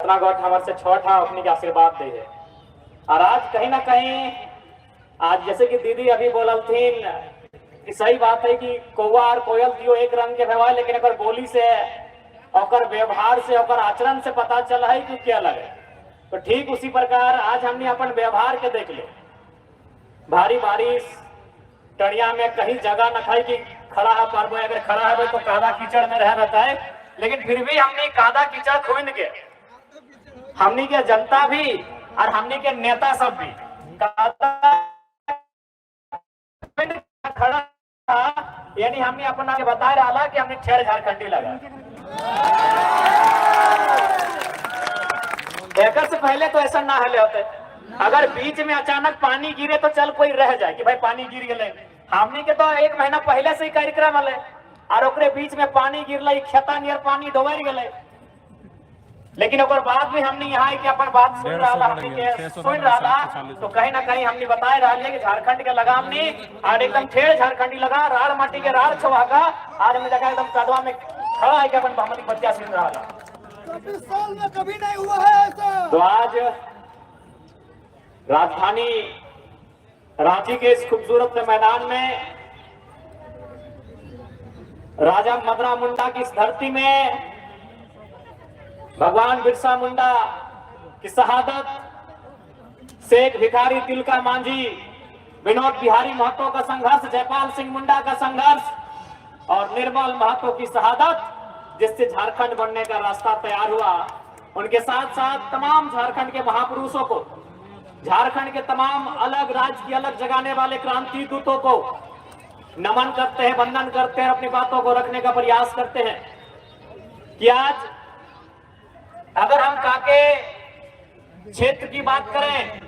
अपना गौठ हमारे से छोटा अपनी के आशीर्वाद दे है। और आज कहीं ना कहीं आज जैसे कि दीदी अभी बोलल थी कि सही बात है कि कौवा और कोयल दियो एक रंग के व्यवहार, लेकिन अगर बोली से और व्यवहार से और आचरण से पता चला है कि क्या लगे। तो ठीक उसी प्रकार आज हमने अपन व्यवहार के देख ले। भारी बारिश टड़िया में कहीं जगह न खाई कि खड़ा है पार, अगर खड़ा है तो कादा कीचड़ में रह रहता है, लेकिन फिर भी हमने कादा कीचड़ खोन के हमनी के जनता भी और हमनी के नेता सब भी खड़ा था, यानी हमने अपना के बता रहा कि हमने ठेर झारखंडी लगा। देखने से पहले तो ऐसा ना हले होते, अगर बीच में अचानक पानी गिरे तो चल कोई रह जाए कि भाई पानी गिर गए। हमनी के तो 1 महीना पहले से ही कार्यक्रम हले और ओकरे बीच में पानी गिरल, खेता नियर पानी डोबर गए, लेकिन ओकर बाद भी हमने यहाँ के अपन बात सुन रहा तो कहीं ना कहीं हमने बताए रहा कि झारखंड के लगाम नहीं और एकदम ठेर झारखंडी लगा राड़ माटी के राड़ छुआगा। आज हमने देखा एकदम कदवा में खड़ा है कि अपन हमने बच्चा सुन रहा था। 24 साल में कभी नहीं हुआ है ऐसा। तो आज राजधानी रांची के इस खूबसूरत मैदान में राजा मदरा मुंडा की इस धरती में भगवान बिरसा मुंडा की शहादत, शेख भिखारी तिलका मांझी, विनोद बिहारी महतो का संघर्ष, जयपाल सिंह मुंडा का संघर्ष और निर्मल महतो की शहादत, जिससे झारखंड बनने का रास्ता तैयार हुआ। उनके साथ साथ तमाम झारखंड के महापुरुषों को, झारखंड के तमाम अलग राज्य की अलग जगाने वाले क्रांति दूतों को नमन करते हैं, वंदन करते हैं, अपनी बातों को रखने का प्रयास करते हैं कि आज अगर हम काके क्षेत्र की बात करें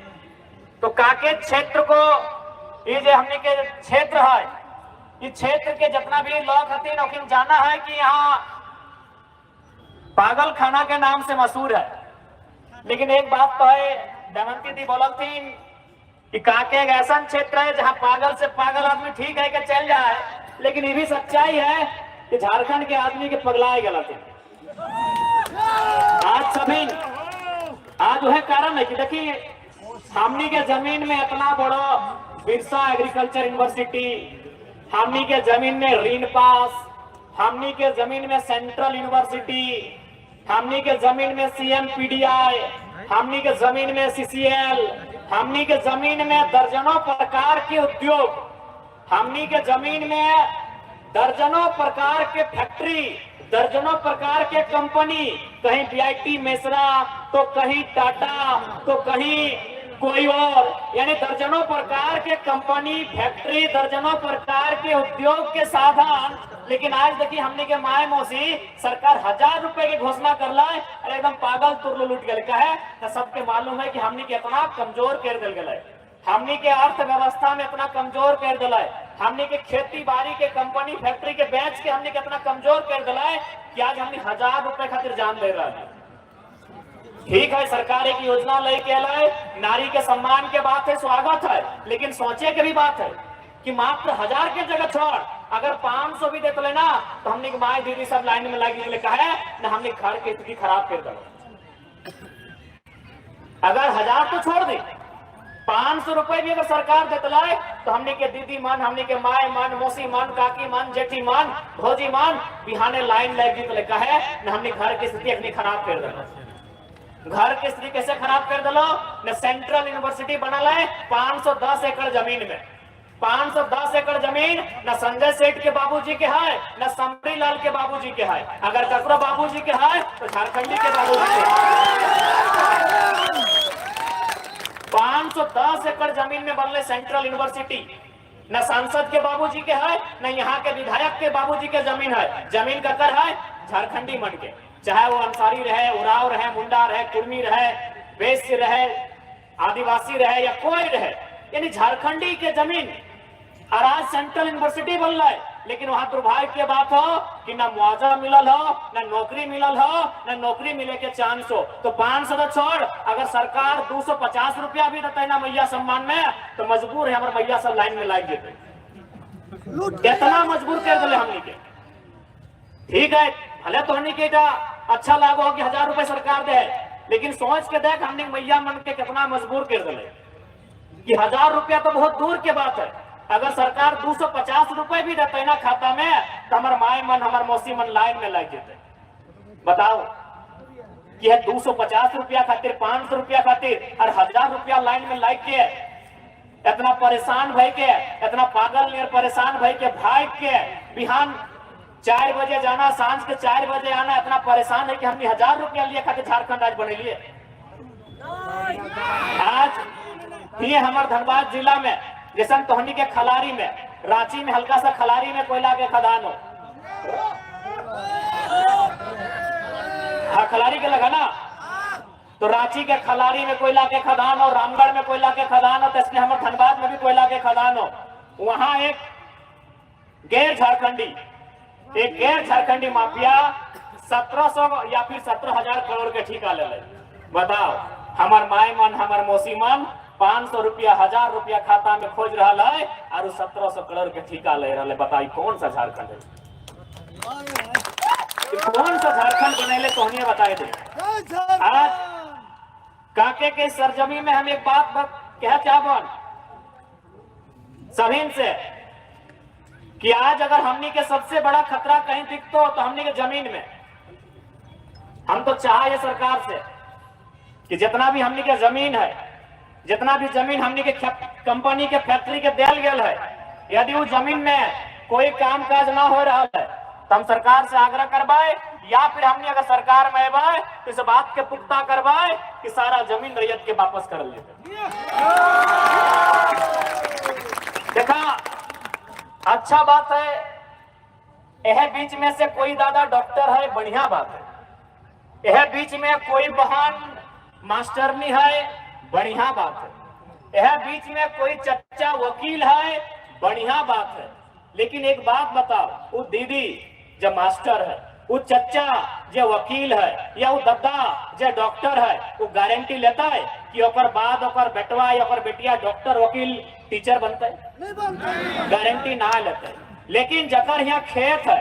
तो काके क्षेत्र को ये जो हमने के क्षेत्र है, इस क्षेत्र के जितना भी लोग हथिन ओकिन जाना है कि यहाँ पागल खाना के नाम से मशहूर है। लेकिन एक बात तो है, दमयंती दी बोलल थी कि काके एक ऐसा क्षेत्र है जहाँ पागल से पागल आदमी ठीक है कि चल जाए, लेकिन ये भी सच्चाई है कि झारखंड के आदमी के पगलाए गलत है। आज सभी आज वह कारण है कि देखिए हमनी के जमीन में इतना बड़ा बिरसा एग्रीकल्चर यूनिवर्सिटी, हमनी के जमीन में रीन पास, हमनी के जमीन में सेंट्रल यूनिवर्सिटी, हमनी के जमीन में CMPDI, हमनी के जमीन में CCL, हमनी के जमीन में दर्जनों प्रकार के उद्योग, हमनी के जमीन में दर्जनों प्रकार के फैक्ट्री, दर्जनों प्रकार के कंपनी, कहीं BIT मेसरा तो कहीं टाटा तो कहीं कोई और, यानी दर्जनों प्रकार के कंपनी फैक्ट्री, दर्जनों प्रकार के उद्योग के साधन। लेकिन आज देखिए हमने के माए मौसी सरकार 1000 रुपए की घोषणा कर लाए, अरे एकदम पागल तुरलू लूट गए का है। तो सबके मालूम है कि हमने के इतना कमजोर कर दिल गए, हमने के अर्थव्यवस्था में इतना कमजोर कर दिला है, हमने के खेती बाड़ी के कंपनी फैक्ट्री के बेच के हमने कितना कमजोर कर दिला है कि आज हमने 1000 रुपए खातिर जान दे रहा है। ठीक है, सरकार एक योजना लेके लाए, नारी के सम्मान के बात है, स्वागत है, लेकिन सोचे की भी बात है कि मात्र 1000 के जगह छोड़ अगर 500 भी देते लेना तो हमने की माए दीदी सब लाइन में लगी लिखा है ना, हमने घर की स्थिति खराब कर दो। अगर 1000 तो छोड़ दी, 500 रुपए भी अगर सरकार देते लाए तो हमने के दीदी मान, हमने के माए मान, मौसी मान, काकी मान, जेठी मान, भौजी मान, बिहाने लाइन लगी तो लिखा है ना, हमने घर की स्थिति अपनी खराब कर दो। घर की स्थिति कैसे खराब कर दलो न, सेंट्रल यूनिवर्सिटी बना है 510 एकड़ जमीन में, 510 एकड़ जमीन न संजय सेठ के बाबूजी के है न समरी लाल के बाबूजी के है, अगर ककरो बाबूजी के है तो झारखंडी के बाबूजी के है। 510 एकड़ जमीन में बनले सेंट्रल यूनिवर्सिटी, न सांसद के बाबूजी के है न यहाँ के विधायक के बाबूजी के जमीन है, जमीन ककर है झारखंडी मन के, चाहे वो अंसारी रहे, उराव रहे, मुंडा रहे, कुर्मी रहे, वैश्य रहे, आदिवासी रहे या कोई रहे, यानी झारखंडी के जमीन। और आज सेंट्रल यूनिवर्सिटी बन रहा है, लेकिन वहां दुर्भाग्य की बात हो कि ना मुआवजा मिलल हो, ना नौकरी मिलल हो, ना नौकरी मिले के चांस हो। तो 500 तो छोड़, अगर सरकार 250 रुपया भी देते ना मैया सम्मान में तो मजबूर है हमारे मैया सब लाइन में लग जेते, कितना मजबूर कर दिले हमने के। ठीक है, भले तो हमने के अच्छा लागो कि 1000 रुपए सरकार दे, लेकिन सोच के देख हमने मैया मन के कितना मजबूर कर दिले कि 1000 रुपया तो बहुत दूर के बात है। अगर सरकार 250 रुपए भी देते ना खाता में तो हमार माए मन हमार मौसी मन लाइन में लग जाते। बताओ कि 250 रुपया खातिर 500 रुपया खातिर और 1000 रुपया लाइन में लग के इतना परेशान भई के, इतना पागल नियर परेशान भई के, भाग के बिहान 4 बजे जाना, सांझ के 4 बजे आना, इतना परेशान है कि हमने 1000 रुपया लिए खातिर झारखंड आज बने लिए। आज ये हमारे धनबाद जिला में जैसे तोहनी के खलारी में, रांची में हल्का सा खलारी में कोयला के खदान हो, हाँ खलारी के लगा ना, तो रांची के खलारी में कोयला के खदान हो, रामगढ़ में कोयला के खदान हो, तो इसलिए हमारे धनबाद में भी कोयला के खदान हो। वहां एक गैर झारखंडी माफिया 1700 या फिर 17,000 करोड़ के ठेका ले ले। बताओ हमार माए मन हमार मौसी मन 500 रुपया 1000 रुपया खाता में खोज रहा है और 1700 करोड़ के ठेका ले रहा है। बताई कौन सा झारखंड है, कौन सा झारखंड बनेले तोहनी बताए दे। आज काके के सरजमी में हम एक बात कह चाहबन सभी से कि आज अगर हमनी के सबसे बड़ा खतरा कहीं दिखतो तो हमनी के जमीन में। हम तो चाहे सरकार से कि जितना भी हमनी के जमीन है, जितना भी जमीन हमनी के कंपनी के फैक्ट्री के देल गेल है, यदि वो जमीन में कोई काम काज ना हो रहा है तो हम सरकार से आग्रह करवाए या फिर हमने अगर सरकार में आए तो इस बात के पुख्ता करवाए कि सारा जमीन रैयत के वापस कर लेते। देखा अच्छा बात है, यह बीच में से कोई दादा डॉक्टर है, बढ़िया बात है। यह बीच में कोई बहन मास्टरनी है, बढ़िया बात है। यह बीच में कोई चच्चा वकील है, बढ़िया बात है। लेकिन एक बात बताओ, वो दीदी जो मास्टर है, वो चच्चा जो वकील है या वो दादा जो डॉक्टर है, वो गारंटी लेता है कि ओकर बाद ओकर बेटवा या ओकर बेटिया डॉक्टर वकील टीचर बनता है? गारंटी ना लेते। लेकिन जकर यहाँ खेत है,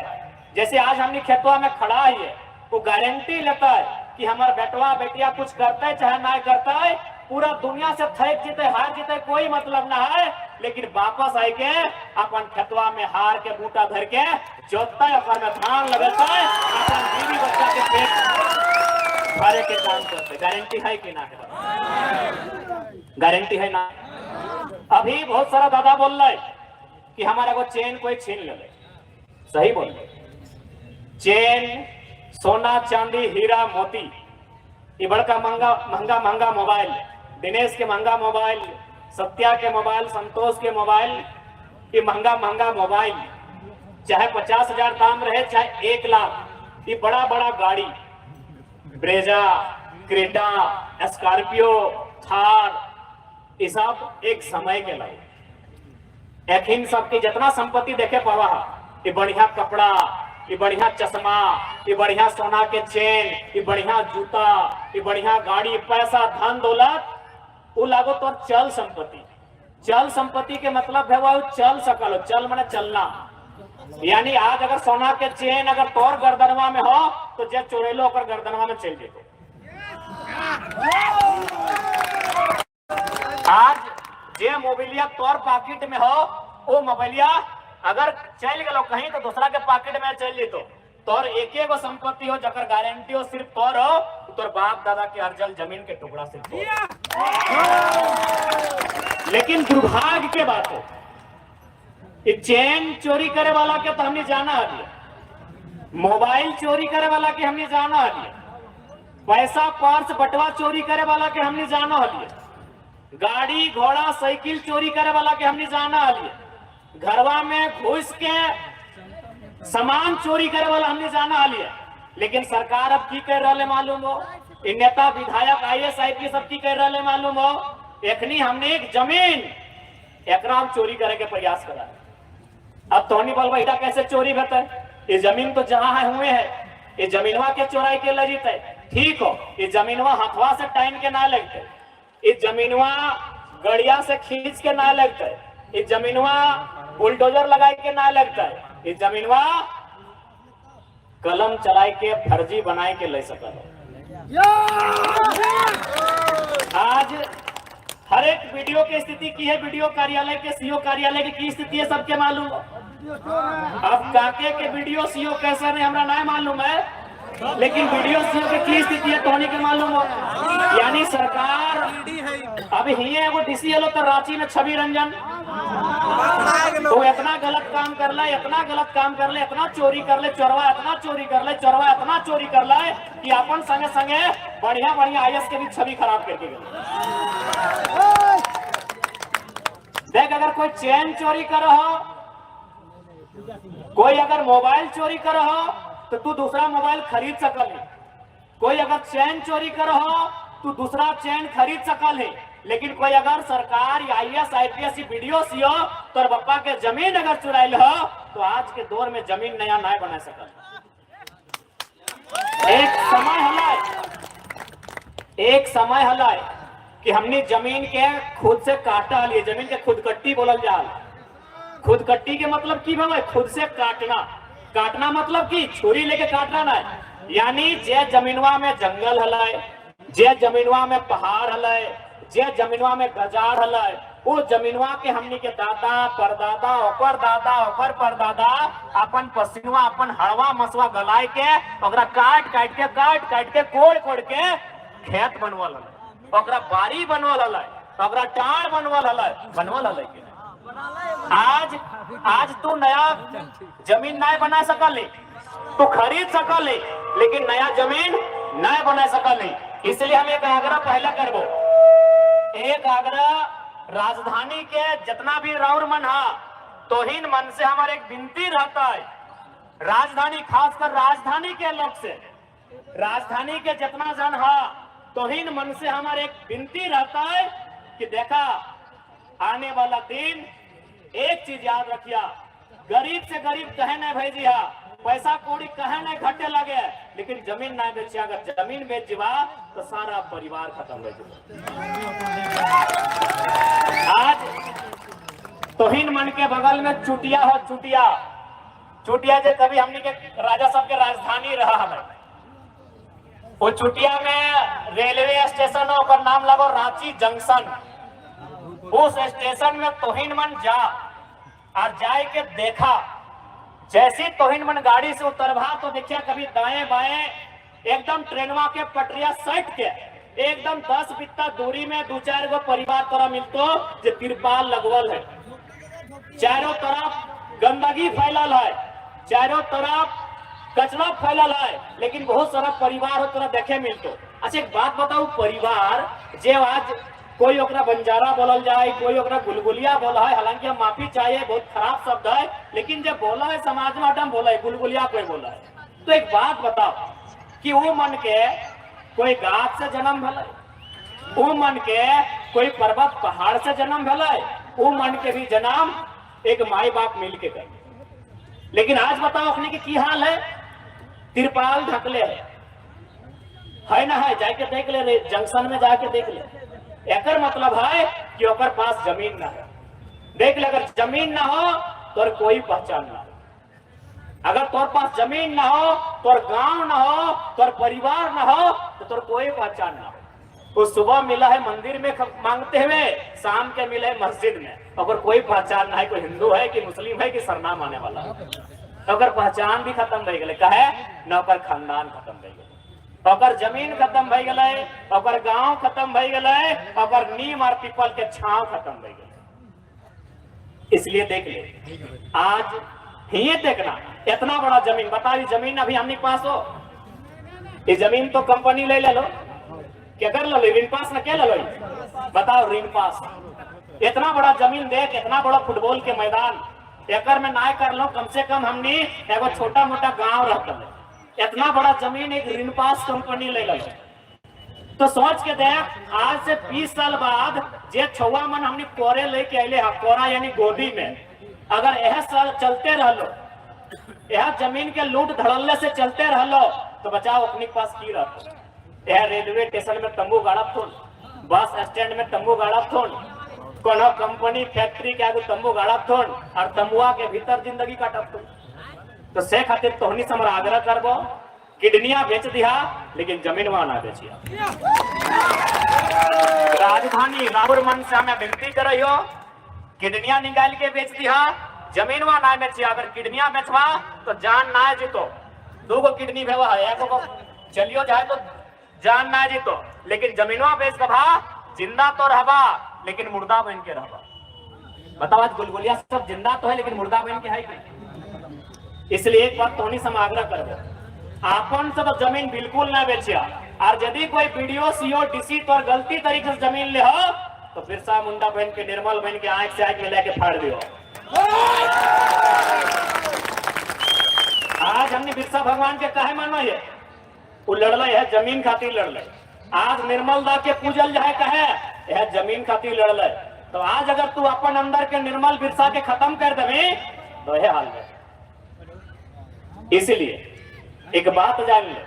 जैसे आज हमने खेतवा में खड़ा है, वो गारंटी लेता है कि हमारा बेटवा बेटिया कुछ करता है चाहे ना करता है, पूरा दुनिया से थक जीते हार जीते कोई मतलब ना है, लेकिन वापस आई के अपन खेतवा में हार के बूटा धर के जोतता है, में धान लगाता है, अपन बीवी बच्चा के पेट भरे के काम करते। गारंटी है कि ना? गारंटी है ना? अभी बहुत सारा दादा बोल रहा है कि हमारा को चेन कोई छीन ले। सही बोल रहे, चेन सोना चांदी हीरा मोती, ये बड़का महंगा मोबाइल, दिनेश के महंगा मोबाइल, सत्या के मोबाइल, संतोष के मोबाइल, ये महंगा मोबाइल, चाहे 50,000 दाम रहे चाहे 1 लाख, ये बड़ा गाड़ी, ब्रेजा, क्रेटा, स्कॉर्पियो, थार, ये सब एक समय के लाए। एक इन सबकी जितना संपत्ति देखे पावा, ये बढ़िया कपड़ा, ये बढ़िया चश्मा, ये बढ़िया सोना के चेन, ये बढ़िया जूता, ये बढ़िया गाड़ी, पैसा, धन दौलत, वो लागो तो चल संपत्ति। चल संपत्ति के मतलब है वो चल सकल, चल माने चलना। यानी आज अगर सोना के चेन अगर तोर गर्दनवा में हो तो जे चोरेलो कर गर्दनवा में चल जेतो। आज जे मोबाइलिया तोर पॉकेट में हो, वो मोबाइलिया अगर चल गलो कहीं तो दूसरा के पॉकेट में चल जेतो। तोर एक गो संपत्ति हो जकर गारंटी हो सिर्फ तोर हो, तोर बाप दादा के अर्जल जमीन के टुकड़ा से। लेकिन दुर्भाग्य के बात है, चेन चोरी करे वाला के तो हमने जाना है, मोबाइल चोरी करे वाला के हमने जाना है, पैसा पर्स बटवा चोरी करे वाला के हमने जाना है, गाड़ी घोड़ा साइकिल चोरी करे वाला के हमने जाना है, घरवा में घुस के सामान चोरी करे वाला हमने जाना है। लेकिन सरकार अब की कर रहा मालूम हो, नेता विधायक IAS IPS सब की कर रहा मालूम हो, एखनी हमने एक जमीन एकराम चोरी करे के प्रयास करा। अब तोनी बोल बेटा कैसे चोरी होता है? ये जमीन तो जहां है हुए है, ये जमीनवा के चोराई के ले जीते, ठीक हो, ये जमीनवा हथवा से टाइम के ना लगते, ये जमीनवा गड़िया से खींच के ना लगते, ये जमीनवा बुलडोजर लगाए के ना लगता है, ये जमीनवा कलम चलाए के फर्जी बनाए के ले सकता है। आज हर एक वीडियो की स्थिति की है, वीडियो कार्यालय के सीओ कार्यालय की स्थिति है, सबके मालूम। अब काके के वीडियो सीओ कैसा नहीं हमरा नहीं मालूम है, लेकिन वीडियो सीओ की स्थिति है तो के मालूम हो। यानी सरकार अब ही है वो डीसीएल तो रांची में छवि रंजन तो इतना गलत काम कर ले, इतना गलत काम कर ले, इतना चोरी कर ले, चोरवा इतना चोरी कर ले, चोरवा इतना चोरी कर ले कि अपन संगे संगे बढ़िया बढ़िया आईएएस के भी छवि खराब करके गए। देख, अगर कोई चैन चोरी कर हो, कोई अगर मोबाइल चोरी कर हो तो तू दूसरा मोबाइल खरीद सकल है। कोई अगर चैन चोरी कर हो तू दूसरा चैन खरीद सकल है। लेकिन कोई अगर सरकार या आईएएस आईपीएस वीडियो सीओ तो बप्पा के जमीन अगर चुराइल हो तो आज के दौर में जमीन नया नया बना सकल। एक समय हलाय कि हमने जमीन के खुद से काटा लिए, जमीन के खुदकट्टी बोलल जाल। खुदकट्टी के मतलब की भाई, खुद से काटना। काटना मतलब की छुरी लेके काटना ना, यानी जे जमीनवा में जंगल हलाय, जे जमीनवा में पहाड़ हलाय, जे जमीनवा में गजार हलाय, वो जमीनवा के हमनी के दादा परदादा ओकर दादा ओकर परदादा अपन पसीनवा अपन हड़वा मसवा गलाय के ओकरा काट काट के कोड़ के खेत बनवल हलाय, ओकरा बाड़ी बनवल हलाय, ओकरा टाड़ बनवल हलाय। आज तू नया जमीन नहीं बना सकल, तू खरीद सकल, लेकिन नया जमीन नहीं बना सकल। इसलिए हम एक आग्रह पहले करबो, एक आग्रह राजधानी के जितना भी राउर मन हा तोहिन मन से हमारे एक विनती रहता है। राजधानी खासकर राजधानी के लोग से, राजधानी के जितना जन हा तोहिन मन से हमारे एक विनती रहता है कि देखा, आने वाला दिन एक चीज याद रखिया, गरीब से गरीब कहे नहीं भेजिया, पैसा कौड़ी कहे नहीं घटे लगे, लेकिन जमीन नहीं बेचिया। अगर जमीन बेच जीवा तो सारा परिवार खत्म हो जाए। आज तोहिन मन के बगल में चुटिया हो, चुटिया जो कभी हमने के राजा साहब के राजधानी रहा हमें, वो चुटिया में रेलवे स्टेशन हो, ओकर नाम लगो रांची जंक्शन। उस स्टेशन में तोहिन मन जा और जाए के देखा, जैसी तोहिन मन गाड़ी से उतरवा तो देखिया कभी दाएं बाएं एकदम ट्रेनवा के पटरिया सट के एकदम 10 बित्ता दूरी में 2-4 गो परिवार तोरा मिलतो जो तिरपाल लगवल है। चारों तरफ गंदगी फैलल है, चारों तरफ कचरा फैलल है, लेकिन बहुत सारा परिवार हो तोरा देखे मिलतो। अच्छा एक बात बताऊ, परिवार जे आज कोई ओकरा बंजारा बोलल जाए, कोई ओकरा गुलगुलिया बोला है, हालांकि हम माफी चाहिए, बहुत खराब शब्द है, लेकिन जब बोला है समाज में हम बोला है गुलगुलिया कोई बोला है। तो एक बात बताओ कि वो मन के कोई गाछ से जन्म भले, वो मन के कोई पर्वत पहाड़ से जन्म भले, वो मन के भी जन्म एक माई बाप मिल के कर। लेकिन आज बताओ अपने की हाल है, तिरपाल ढकले है ना, है जाके देख ले, जंक्शन में जाके देख ले। एकर मतलब है कि ओकर पास जमीन ना है। देख ले, अगर जमीन ना हो तो कोई पहचान ना हो। अगर तोर पास जमीन ना हो, तोर गांव ना हो, तोर परिवार ना हो तो तोर कोई पहचान ना हो। वो सुबह मिला है मंदिर में मांगते हुए, शाम के मिले है मस्जिद में, अगर कोई पहचान ना है, कोई हिंदू है कि मुस्लिम है कि सरनाम आने वाला है, अगर पहचान भी खत्म हो गए, कहे न ओकर खानदान खत्म हो गए, ओकर जमीन खत्म हो गए, ओकर गांव खत्म हो गए, ओकर नीम और पीपल के छांव खत्म हो गए। इसलिए देख ले, आज ही देखना इतना बड़ा जमीन, बताइए जमीन अभी हमने पास हो, ये जमीन तो कंपनी ले लो, क्या कर लो, ऋण पास न क्या लो, बताओ ऋण पास। इतना बड़ा जमीन देख, इतना बड़ा फुटबॉल के मैदान, एकर में ना कर लो, कम से कम हमने एगो छोटा मोटा गांव रहता है, इतना बड़ा जमीन एक ऋण पास कंपनी ले लो। तो सोच के देख, आज से 20 साल बाद जे छुआ मन हमने कोरे लेके अले, कोरा यानी गोदी में, अगर यह साल चलते रहलो, यह जमीन के लूट धड़ल्ले से चलते रहलो, तो बचाओ अपने पास की रहता। यह रेलवे स्टेशन में तंबू गाड़ब थोन, बस स्टैंड में तंबू गाड़ब थोन, कोनो कंपनी फैक्ट्री के आगे तंबू गाड़ब थोन, और तंबुआ के भीतर जिंदगी काटब थोन। तो से खातिर तोहनी से हमरा आग्रह करबो किडनियां बेच दिया लेकिन जमीन वहां ना बेचिया। राजधानी राहुल मन से हमें विनती कर रही हो, किडनियां निकाल के बेच दिया, जमीन वहां ना बेचिया। अगर किडनियां बेचवा तो जान ना जीतो, 2 गो किडनी भेवा है, 1 गो चलियो जाए तो जान ना जीतो, लेकिन जमीनवा बेच दबा जिंदा तो रहबा लेकिन मुर्दा बन के रहबा। बताओ आज गुलगुलिया सब जिंदा तो है लेकिन मुर्दा बन के है कि। इसलिए एक बात तो हम आग्रह करबो, आपन सब जमीन बिल्कुल ना बेचिया। और यदि कोई वीडियो सीओ डीसी तो गलती तरीके से जमीन ले हो तो बिरसा मुंडा बहन के निर्मल बहन के आंख से आंख मिला के फाड़ दियो। आज हमने बिरसा भगवान के कहे मानो ये वो लड़ल है, जमीन खातिर लड़ल। आज निर्मल दा के पूजल जाए कहे यह जमीन खातिर लड़ल। तो आज अगर तू अपन अंदर के निर्मल बिरसा के खत्म कर देवे तो यह हाल है। इसलिए एक बात जान ले,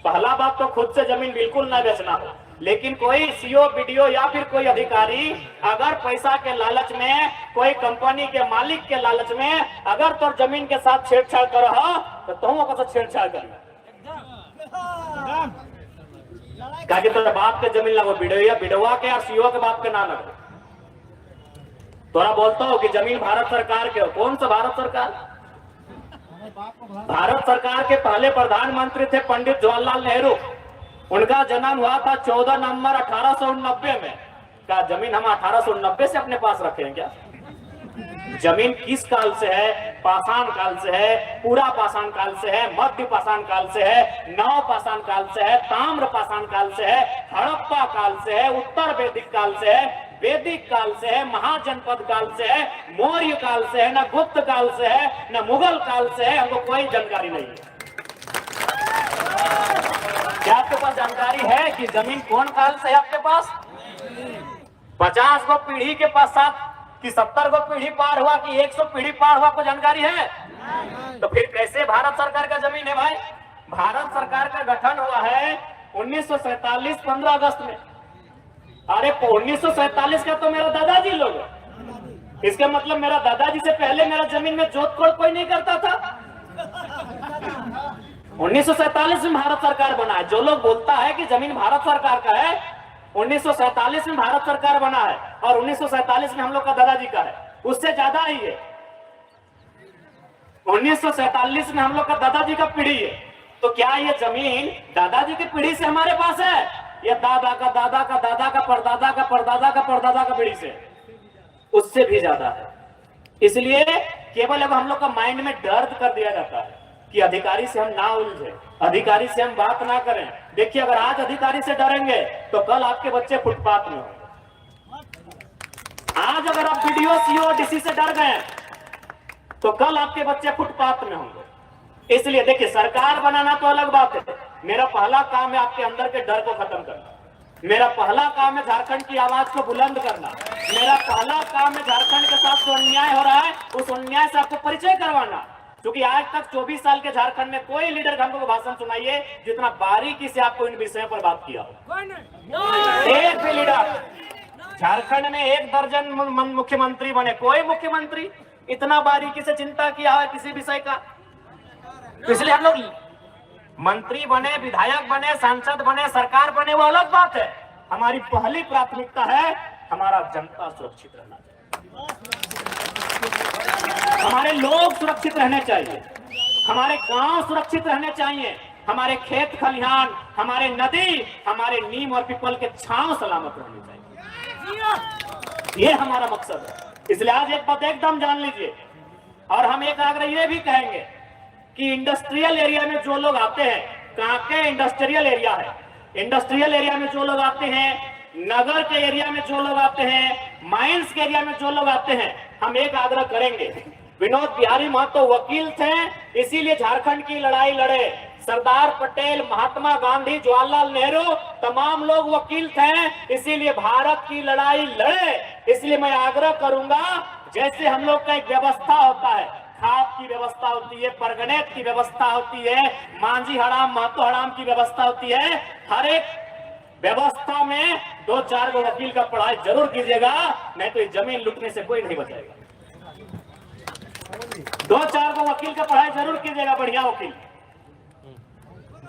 पहला बात तो खुद से जमीन बिल्कुल ना बेचना हो, लेकिन कोई सीओ वीडियो या फिर कोई अधिकारी अगर पैसा के लालच में, कोई कंपनी के मालिक के लालच में अगर तो जमीन के साथ छेड़छाड़ कर रहा तो तुम ओकर से छेड़छाड़ कर काहे तोरा बाप के जमीन लगो बिडवा के और सीओ के बाप के ना लगो। तोरा बोलता हो कि जमीन भारत सरकार के हो, कौन सा भारत सरकार? भारत सरकार के पहले प्रधानमंत्री थे पंडित जवाहरलाल नेहरू। उनका जन्म हुआ था 14 नवंबर 1890 में। क्या जमीन हम 1890 से अपने पास रखे हैं क्या? जमीन किस काल से है? पाषाण काल से है, पूरा पाषाण काल से है, मध्य पाषाण काल से है, नव पाषाण काल से है, ताम्र पाषाण काल से है, हड़प्पा काल से है, उत्तर वैदिक काल से है, वैदिक काल से है, महाजनपद काल से है, मौर्य काल से है, न गुप्त काल से है, न मुगल काल से है। हमको कोई जानकारी नहीं है। क्या आपके पास जानकारी है कि जमीन कौन काल से है आपके पास? 50 गो पीढ़ी के पश्चात कि 70 गो पीढ़ी पार हुआ कि 100 पीढ़ी पार हुआ, को जानकारी है? तो फिर कैसे भारत सरकार का जमीन है भाई? भारत सरकार का गठन हुआ है 1947 15 अगस्त में। अरे 1947 का तो मेरा दादाजी लोग है। इसका मतलब मेरा दादाजी से पहले मेरा जमीन में जोत कोड़ कोई नहीं करता था। 1947 में भारत सरकार बना है। जो लोग बोलता है कि जमीन भारत सरकार का है, 1947 में भारत सरकार बना है और 1947 में हम लोग का दादाजी का है, उससे ज्यादा ही है। 1947 में हम लोग का दादाजी का पीढ़ी है। तो क्या ये जमीन दादाजी की पीढ़ी से हमारे पास है या दादा का दादा का दादा का परदादा का परदादा का परदादा का पीढ़ी से? उससे भी ज्यादा है। इसलिए केवल अब हम लोग का माइंड में दर्द कर दिया जाता है कि अधिकारी से हम ना उलझे, अधिकारी से हम बात ना करें। देखिए अगर आज अधिकारी से डरेंगे तो कल आपके बच्चे फुटपाथ में होंगे। आज अगर आप वीडियो सीओ डीसी से डर गए तो कल आपके बच्चे फुटपाथ में होंगे। इसलिए देखिए सरकार बनाना तो अलग बात है, मेरा पहला काम है आपके अंदर के डर को खत्म करना। मेरा पहला काम है झारखंड की आवाज को बुलंद करना। मेरा पहला काम है झारखंड के साथ जो अन्याय हो रहा है उस अन्याय से आपको परिचय करवाना। क्योंकि आज तक 24 साल के झारखंड में कोई लीडर हमको भाषण सुनाइए जितना बारीकी से आपको इन विषयों पर बात किया हो। एक भी लीडर झारखंड में 1 दर्जन मुख्यमंत्री बने, कोई मुख्यमंत्री इतना बारीकी से चिंता किया है किसी विषय का? इसलिए हम लोग मंत्री बने, विधायक बने, सांसद बने, सरकार बने, वो अलग बात है। हमारी पहली प्राथमिकता है हमारा जनता सुरक्षित रहना चाहिए, हमारे लोग सुरक्षित रहने चाहिए, हमारे गांव सुरक्षित रहने चाहिए, हमारे खेत खलिहान, हमारे नदी, हमारे नीम और पीपल के छांव सलामत रहने चाहिए। ये हमारा मकसद है। इसलिए आज एक बात एकदम जान लीजिए और हम एक आग्रह ये भी कहेंगे कि इंडस्ट्रियल एरिया में जो लोग आते हैं, कहाँ के इंडस्ट्रियल एरिया है, इंडस्ट्रियल एरिया में जो लोग आते हैं, नगर के एरिया में जो लोग आते हैं, माइंस के एरिया में जो लोग आते हैं, हम एक आग्रह करेंगे। विनोद बिहारी महतो वकील थे, इसीलिए झारखंड की लड़ाई लड़े। सरदार पटेल, महात्मा गांधी, जवाहरलाल नेहरू तमाम लोग वकील थे, इसीलिए भारत की लड़ाई लड़े। इसलिए मैं आग्रह करूंगा जैसे हम लोग का एक व्यवस्था होता है, खाप की व्यवस्था होती है, परगनेत की व्यवस्था होती है, मांझी हड़ाम महतो हड़ाम की व्यवस्था होती है, हर एक व्यवस्था में 2-4 गो वकील का पढ़ाई जरूर कीजिएगा, नहीं तो जमीन लूटने से कोई नहीं बचाएगा। 2-4 गो वकील का पढ़ाई जरूर कीजिएगा, बढ़िया वकील।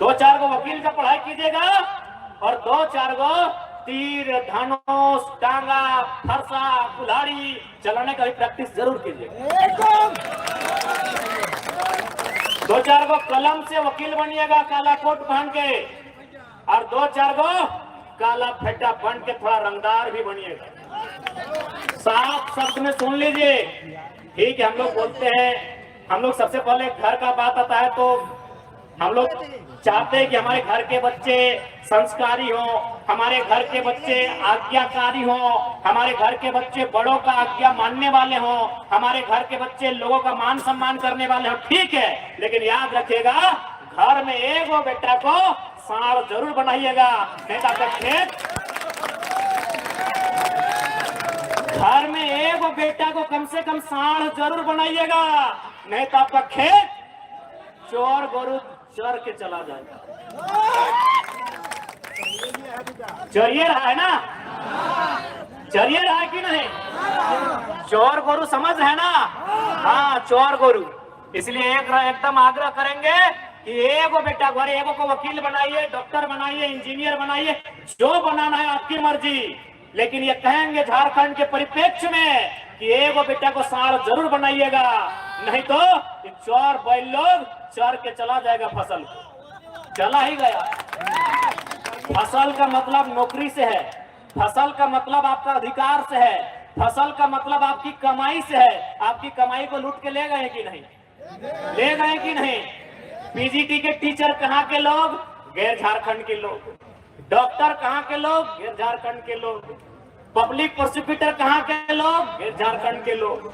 2-4 गो वकील का पढ़ाई कीजिएगा और 2-4 गो तीर, धनुष, टांगा, फरसा, कुल्हाड़ी चलाने का भी प्रैक्टिस जरूर कीजिएगा। एकदम 2-4 गो कलम से वकील बनिएगा काला कोट पहन के, और 2-4 गो काला फेटा बन के थोड़ा रंगदार भी बनिएगा। साफ शब्द में सुन लीजिए। ठीक है, हम लोग बोलते हैं, हम लोग सबसे पहले घर का बात आता है तो हम लोग चाहते हैं कि हमारे घर के बच्चे संस्कारी हो, हमारे घर के बच्चे आज्ञाकारी हो, हमारे घर के बच्चे बड़ों का आज्ञा मानने वाले हो, हमारे घर के बच्चे लोगों का मान सम्मान करने वाले हो। ठीक है, लेकिन याद रखिएगा घर में एक वो बेटा को सांड जरूर बनाइएगा, नहीं तो आपका खेत, घर में एक वो बेटा को कम से कम सांड जरूर बनाइएगा, नहीं तो आपका खेत चोर गोरू चर के चला जाएगा। चरिए रहा है ना, चरिए रहा है कि नहीं? चोर गोरू समझ है ना? हाँ, चोर गोरू। इसलिए एकदम आग्रह करेंगे कि एगो बेटा घर, एगो को वकील बनाइए, डॉक्टर बनाइए, इंजीनियर बनाइए, जो बनाना है आपकी मर्जी, लेकिन ये कहेंगे झारखंड के परिप्रेक्ष्य में कि एगो बेटा को सांड जरूर बनाइएगा, नहीं तो चोर बैल लोग चर के चला जाएगा फसल, चला ही गया। फसल का मतलब नौकरी से है, फसल का मतलब आपका अधिकार से है, फसल का मतलब आपकी कमाई से है। आपकी कमाई को लूट के ले गए कि नहीं? ले गए कि नहीं? पीजीटी के टीचर कहाँ के लोग? गैर झारखंड के लोग। डॉक्टर कहाँ के लोग? गैर झारखंड के लोग। पब्लिक प्रोसिक्यूटर कहाँ के लोग? गैर झारखंड के लोग।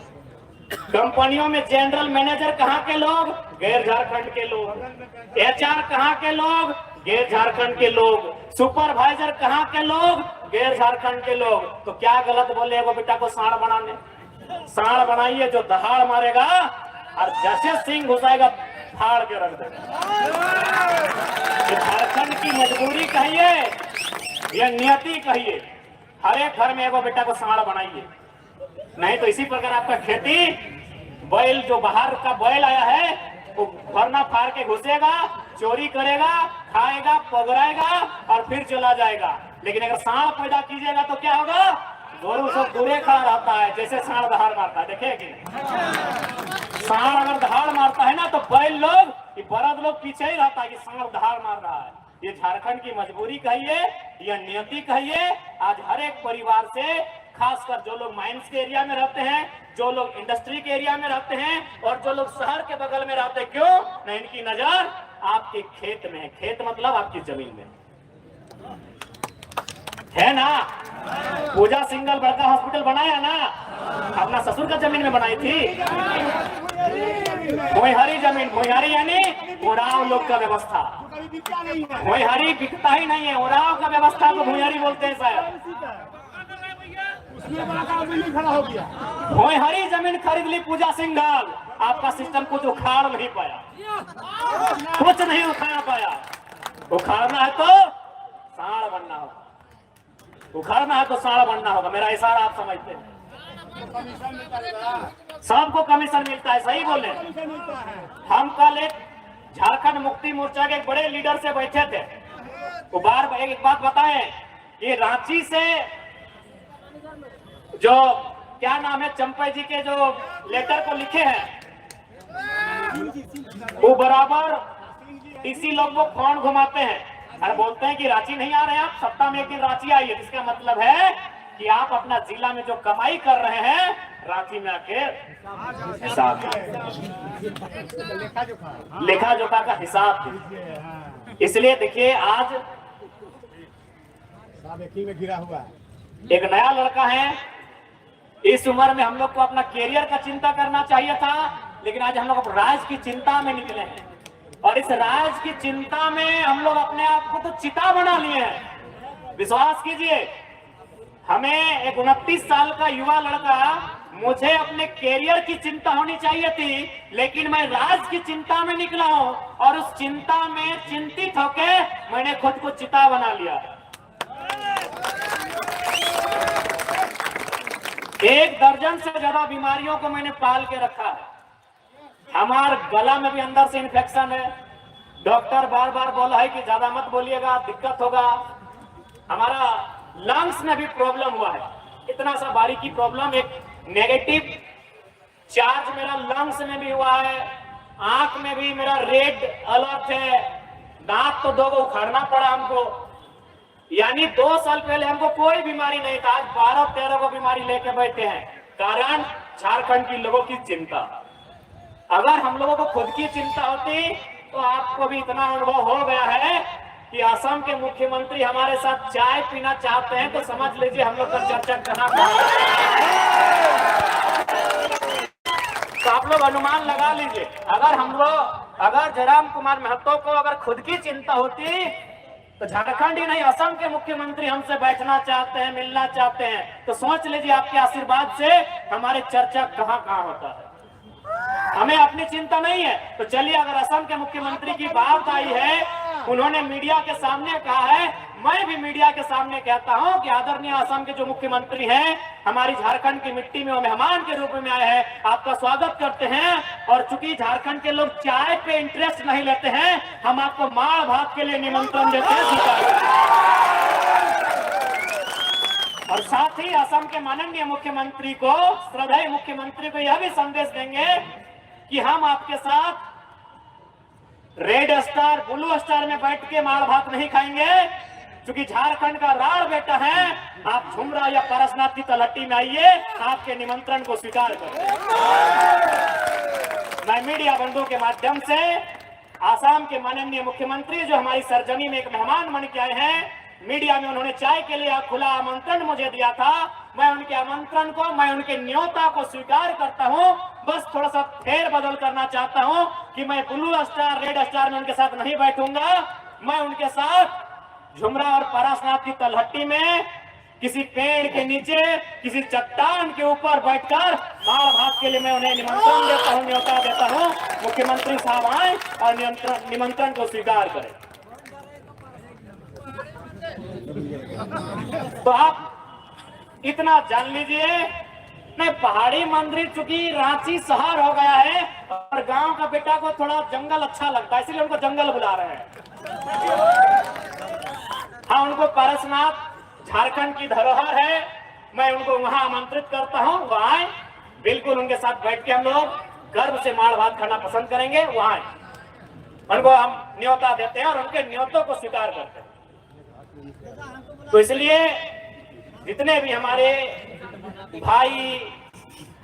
कंपनियों में जनरल मैनेजर कहाँ के लोग? गैर झारखंड के लोग। एचआर कहाँ के लोग? गैर झारखंड के लोग। सुपरवाइजर कहाँ के लोग? गैर झारखंड के लोग। तो क्या गलत बोले वो बेटा को सांड बनाने? सांड बनाइए जो दहाड़ मारेगा और जैसे सिंह घुसाएगा फाड़ के रख देगा। झारखंड की मजबूरी कहिए या नियति कहिए, हर एक घर में एगो बेटा को सांड बनाइए, नहीं तो इसी प्रकार आपका खेती, बैल जो बाहर का बैल आया है वो भरना फाड़ के घुसेगा, चोरी करेगा, खाएगा, पगड़ाएगा और फिर चला जाएगा। लेकिन अगर सांड पैदा कीजिएगा तो क्या होगा? गोरू सब दूरे खड़ा रहता है, जैसे सांड दहाड़ मारता है। देखिए कि सांड अगर दहाड़ मारता है ना तो बैल लोग, बरद लोग पीछे ही रहता है कि सांड दहाड़ मार रहा है। ये झारखंड की मजबूरी कहिए या नियति कहिए, आज हर एक परिवार से, खासकर जो लोग माइंस के एरिया में रहते हैं, जो लोग इंडस्ट्री के एरिया में रहते हैं और जो लोग शहर के बगल में रहते हैं, क्यों नहीं, इनकी नजर आपके खेत में है। खेत मतलब आपकी जमीन में है ना। पूजा सिंगल बड़का हॉस्पिटल बनाया ना, अपना ससुर का जमीन में बनाई थी। भुइहारी जमीन, भुइहारी यानी उड़ाव लोग का व्यवस्था। भुइहारी बिकता ही नहीं है, उड़ाव का व्यवस्था को भुइहारी बोलते हैं शायद। भुइहारी जमीन खरीद ली पूजा सिंघल, आपका सिस्टम कुछ उखाड़ नहीं पाया, कुछ नहीं उखाड़ पाया। उखाड़ना है तो सांड बनना होगा, उखाड़ना है तो सांड बनना होगा। मेरा इशारा आप समझते हैं। सबको कमीशन मिलता है, सही बोले। हम कल एक झारखंड मुक्ति मोर्चा के एक बड़े लीडर से बैठे थे, वो बार एक बात बताएं, ये रांची से जो क्या नाम है चंपई जी के जो लेटर को लिखे हैं, वो बराबर इसी लोग को फोन घुमाते हैं और बोलते हैं कि रांची नहीं आ रहे हैं आप, सप्ताह में एक दिन रांची आइए। इसका मतलब है कि आप अपना जिला में जो कमाई कर रहे हैं रांची में आके हिसाब, लेखा जोखा का हिसाब दीजिए। इसलिए देखिए आज में गिरा हुआ है, एक नया लड़का है, इस उम्र में हम लोग को अपना कैरियर का चिंता करना चाहिए था, लेकिन आज हम लोग राज की चिंता में निकले हैं और इस राज की चिंता में हम लोग अपने आप को तो चिता बना लिए हैं। विश्वास कीजिए, हमें एक 29 साल का युवा लड़का, मुझे अपने कैरियर की चिंता होनी चाहिए थी, लेकिन मैं राज की चिंता में निकला हूं और उस चिंता में चिंतित होके मैंने खुद को चिता बना लिया। एक दर्जन से ज्यादा बीमारियों को मैंने पाल के रखा है। हमारे गला में भी अंदर से इन्फेक्शन है, डॉक्टर बार बार बोला है कि ज्यादा मत बोलिएगा, दिक्कत होगा। हमारा लंग्स में भी प्रॉब्लम हुआ है, इतना सा बारीकी प्रॉब्लम, एक नेगेटिव चार्ज मेरा लंग्स में भी हुआ है, आंख में भी मेरा रेड अलर्ट है, दांत तो 2 को उखाड़ना पड़ा हमको। यानी 2 साल पहले हमको कोई बीमारी नहीं था, आज 12-13 को बीमारी लेके बैठे हैं। कारण झारखंड के लोगों की चिंता। अगर हम लोगों को खुद की चिंता होती तो आपको भी इतना अनुभव हो गया है कि असम के मुख्यमंत्री हमारे साथ चाय पीना चाहते हैं तो समझ लीजिए हम लोग का चर्चा कहां तो आप लोग अनुमान लगा लीजिए। अगर जयराम कुमार महतो को अगर खुद की चिंता होती तो झारखंड ही नहीं असम के मुख्यमंत्री हमसे बैठना चाहते हैं, मिलना चाहते हैं। तो सोच लीजिए आपके आशीर्वाद से हमारी चर्चा कहां कहां होता है। हमें अपनी चिंता नहीं है। तो चलिए, अगर असम के मुख्यमंत्री की बात आई है, उन्होंने मीडिया के सामने कहा है, मैं भी मीडिया के सामने कहता हूं कि आदरणीय असम के जो मुख्यमंत्री हैं, हमारी झारखंड की मिट्टी में वो मेहमान के रूप में आए हैं, आपका स्वागत करते हैं। और चूंकि झारखंड के लोग चाय पे इंटरेस्ट नहीं लेते हैं, हम आपको माड़ भात के लिए निमंत्रण देते हैं। और साथ ही असम के माननीय मुख्यमंत्री को, श्रद्धेय मुख्यमंत्री को यह भी संदेश देंगे कि हम आपके साथ रेड स्टार, ब्लू स्टार में बैठ के माड़ भात नहीं खाएंगे। क्योंकि झारखंड का राड़ बेटा है, आप झुमरा या पारसनाथ की तलहटी में आइए, आपके निमंत्रण को स्वीकार करें। मैं मीडिया बंधुओं के माध्यम से आसाम के माननीय मुख्यमंत्री जो हमारी सरजमी में एक मेहमान बन के आए हैं, मीडिया में उन्होंने चाय के लिए खुला आमंत्रण मुझे दिया था, मैं उनके आमंत्रण को, मैं उनके न्योता को स्वीकार करता हूं। बस थोड़ा सा फेर बदल करना चाहता हूं कि मैं ब्लू स्टार, रेड स्टार में उनके साथ नहीं बैठूंगा। मैं उनके साथ झुमरा और पारसनाथ की तलहटी में किसी पेड़ के नीचे, किसी चट्टान के ऊपर बैठकर माड़ भात के लिए मैं उन्हें निमंत्रण देता हूं, न्योता देता हूं। मुख्यमंत्री साहब आए और निमंत्रण को स्वीकार करें। तो आप इतना जान लीजिए, नहीं, पहाड़ी मंदिर चूंकि रांची शहर हो गया है और गांव का बेटा को थोड़ा जंगल अच्छा लगता है, इसलिए उनको जंगल बुला रहे हैं। हाँ, उनको पारसनाथ झारखंड की धरोहर है, मैं उनको वहां आमंत्रित करता हूं, वहां आए। बिल्कुल उनके साथ बैठ के हम लोग गर्व से माड़ भात खाना पसंद करेंगे। वहां उनको हम न्योता देते हैं और उनके न्योतों को स्वीकार करते हैं। तो इसलिए जितने भी हमारे भाई,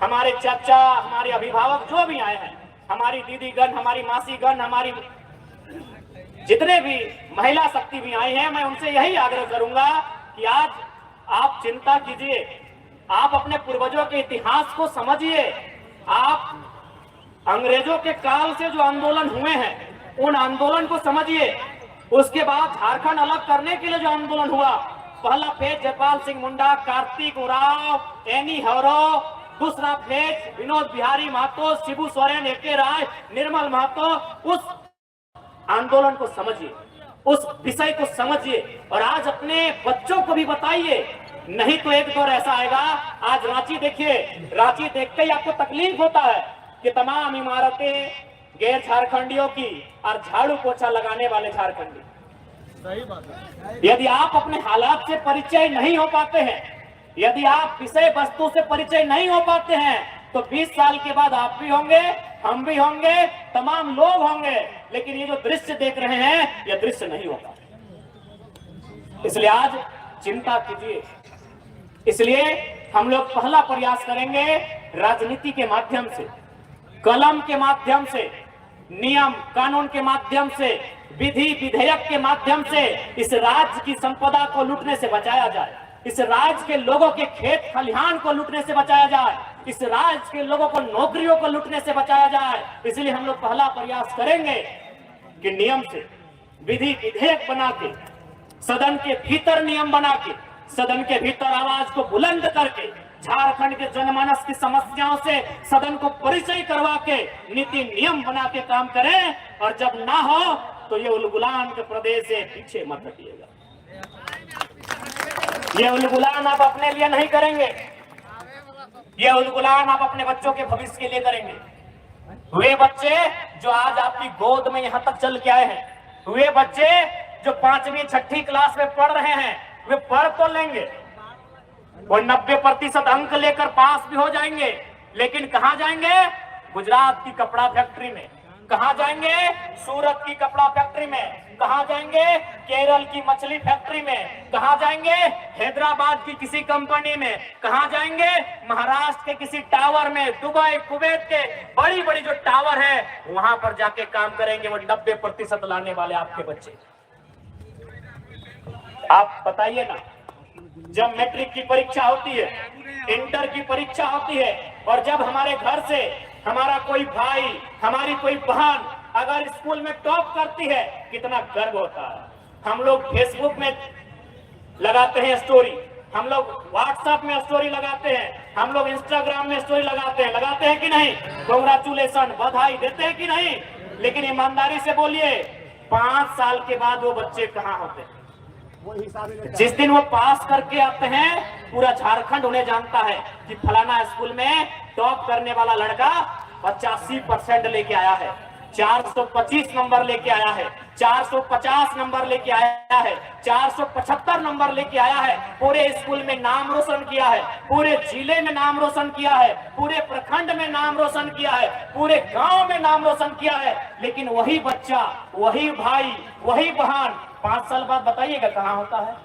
हमारे चाचा, हमारे अभिभावक जो भी आए हैं, हमारी दीदीगण, हमारी मासीगण, हमारी जितने भी महिला शक्ति भी आई हैं, मैं उनसे यही आग्रह करूंगा कि आज आप चिंता कीजिए, आप अपने पूर्वजों के इतिहास को समझिए। आप अंग्रेजों के काल से जो आंदोलन हुए हैं, उन आंदोलन को समझिए। उसके बाद झारखंड अलग करने के लिए जो आंदोलन हुआ, पहला फेज जयपाल सिंह मुंडा, कार्तिक उरांव, एनी हरो, दूसरा फेज विनोद बिहारी महतो, शिबू सोरेन, एके राय, निर्मल महतो। उस आंदोलन को समझिए, उस विषय को समझिए और आज अपने बच्चों को भी बताइए। नहीं तो एक दौर ऐसा आएगा, आज रांची देखिए, रांची देखते ही आपको तकलीफ होता है कि तमाम इमारतें गैर झारखंडियों की और झाड़ू पोछा लगाने वाले झारखंडी। सही बात है। यदि आप अपने हालात से परिचय नहीं हो पाते हैं, यदि आप विषय वस्तु से परिचय नहीं हो पाते हैं, तो 20 साल के बाद आप भी होंगे, हम भी होंगे, तमाम लोग होंगे, लेकिन ये जो दृश्य देख रहे हैं, यह दृश्य नहीं होगा। इसलिए आज चिंता कीजिए। इसलिए हम लोग पहला प्रयास करेंगे राजनीति के माध्यम से, कलम के माध्यम से, नियम कानून के माध्यम से, विधि विधेयक के माध्यम से इस राज्य की संपदा को लूटने से बचाया जाए, इस राज्य के लोगों के खेत खलिहान को लूटने से बचाया जाए, इस राज्य के लोगों को नौकरियों को लूटने से बचाया जाए। इसलिए हम लोग पहला प्रयास करेंगे कि नियम से, विधि विधेयक बना के, सदन के भीतर नियम बना के, सदन के भीतर आवाज को बुलंद करके, झारखंड के जनमानस की समस्याओं से सदन को परिचय करवा के नीति नियम बना के काम करें। और जब ना हो तो ये उलगुलान के प्रदेश से पीछे मत हटिएगा। ये उलगुलान आप अपने लिए नहीं करेंगे, ये उलगुलान आप अपने बच्चों के भविष्य के लिए करेंगे। वे बच्चे जो आज आपकी गोद में यहाँ तक चल के आए हैं, वे बच्चे जो 5वीं 6ठी क्लास में पढ़ रहे हैं, वे पढ़ तो लेंगे, वो 90% अंक लेकर पास भी हो जाएंगे, लेकिन कहां जाएंगे? गुजरात की कपड़ा फैक्ट्री में, कहां जाएंगे? सूरत की कपड़ा फैक्ट्री में, कहां जाएंगे? केरल की मछली फैक्ट्री में, कहां जाएंगे? हैदराबाद की किसी कंपनी में, कहां जाएंगे? महाराष्ट्र के किसी टावर में, दुबई कुवैत के बड़ी बड़ी जो टावर है वहां पर जाके काम करेंगे। वो 90% लाने वाले आपके बच्चे। आप बताइए ना, जब मैट्रिक की परीक्षा होती है, इंटर की परीक्षा होती है, और जब हमारे घर से हमारा कोई भाई, हमारी कोई बहन अगर स्कूल में टॉप करती है, कितना गर्व होता है। हम लोग फेसबुक में लगाते हैं स्टोरी, हम लोग व्हाट्सएप में स्टोरी लगाते हैं, हम लोग इंस्टाग्राम में स्टोरी लगाते हैं कि नहीं? कांग्रेचुलेशन, बधाई देते हैं कि नहीं? लेकिन ईमानदारी से बोलिए, 5 साल के बाद वो बच्चे कहाँ होते हैं? जिस दिन वो पास करके आते हैं, पूरा झारखंड उन्हें जानता है कि फलाना स्कूल में टॉप करने वाला लड़का 85% लेके आया है, 425 नंबर लेके आया है, 450 नंबर लेके आया है, 475 नंबर लेके आया है। पूरे स्कूल में नाम रोशन किया है, पूरे जिले में नाम रोशन किया है, पूरे प्रखंड में नाम रोशन किया है, पूरे गांव में नाम रोशन किया है। लेकिन वही बच्चा, वही भाई, वही बहन 5 साल बाद बताइएगा कहां होता है?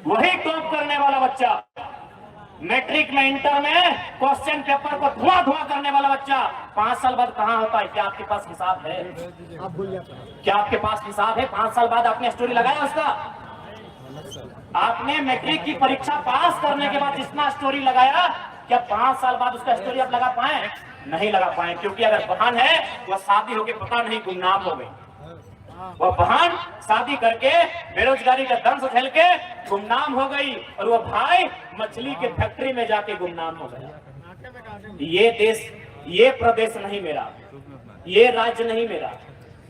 वही टॉप करने वाला बच्चा, मैट्रिक में, इंटर में क्वेश्चन पेपर को धुआं करने वाला बच्चा 5 साल बाद कहां होता है? क्या आपके पास हिसाब है? क्या आपके पास हिसाब है? 5 साल बाद आपने स्टोरी लगाया उसका? आपने मैट्रिक की परीक्षा पास करने के बाद जितना स्टोरी लगाया, क्या 5 साल बाद उसका स्टोरी आप लगा पाए? नहीं लगा पाए, क्योंकि अगर बहन है वह शादी होके पता नहीं गुमनाम हो गई। वह बहन शादी करके बेरोजगारी का दंश झेल के गुमनाम हो गई, और वह भाई मछली के फैक्ट्री में जाके गुमनाम हो गया। ये देश, ये प्रदेश नहीं मेरा, ये राज्य नहीं मेरा।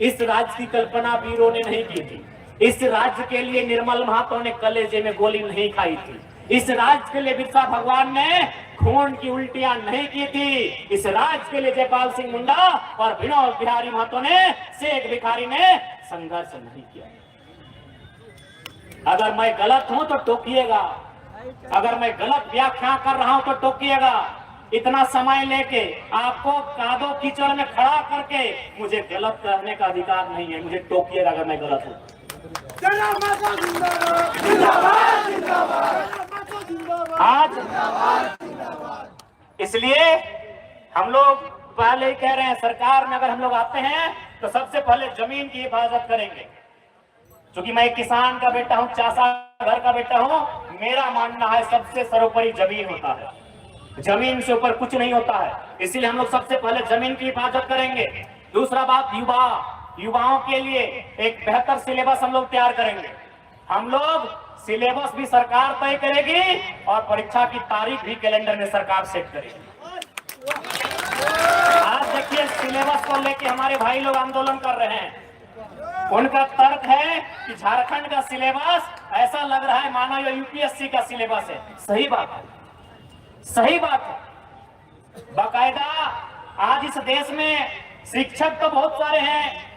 इस राज्य की कल्पना वीरों ने नहीं की थी। इस राज्य के लिए निर्मल महतो ने कलेजे में गोली नहीं खाई थी। इस राज्य के लिए बिरसा भगवान ने खून की उल्टियां नहीं की थी। इस राज्य के लिए जयपाल सिंह मुंडा और विनोद बिहारी महतो ने, शेख भिखारी ने संघर्ष नहीं किया। अगर मैं गलत हूं तो टोकिएगा, अगर मैं गलत व्याख्या कर रहा हूं तो टोकिएगा। इतना समय लेके आपको कादो कीचड़ में खड़ा करके मुझे गलत करने का अधिकार नहीं है। मुझे टोकिएगा अगर मैं गलत हूं। आज इसलिए हम लोग पहले ही कह रहे हैं, सरकार में अगर हम लोग आते हैं तो सबसे पहले जमीन की हिफाजत करेंगे। क्योंकि मैं किसान का बेटा हूं, चासा घर का बेटा हूं, मेरा मानना है सबसे सर्वोपरि जमीन होता है, जमीन से ऊपर कुछ नहीं होता है। इसलिए हम लोग सबसे पहले जमीन की हिफाजत करेंगे। दूसरा बात, युवाओं के लिए एक बेहतर सिलेबस हम लोग तैयार करेंगे। हम लोग सिलेबस भी सरकार तय करेगी और परीक्षा की तारीख भी कैलेंडर में सरकार सेट करेगी। आज देखिए, सिलेबस को लेके हमारे भाई लोग आंदोलन कर रहे हैं। उनका तर्क है कि झारखंड का सिलेबस ऐसा लग रहा है मानो ये यूपीएससी का सिलेबस है। सही बात है, सही बात है। बाकायदा आज इस देश में शिक्षक तो बहुत सारे हैं।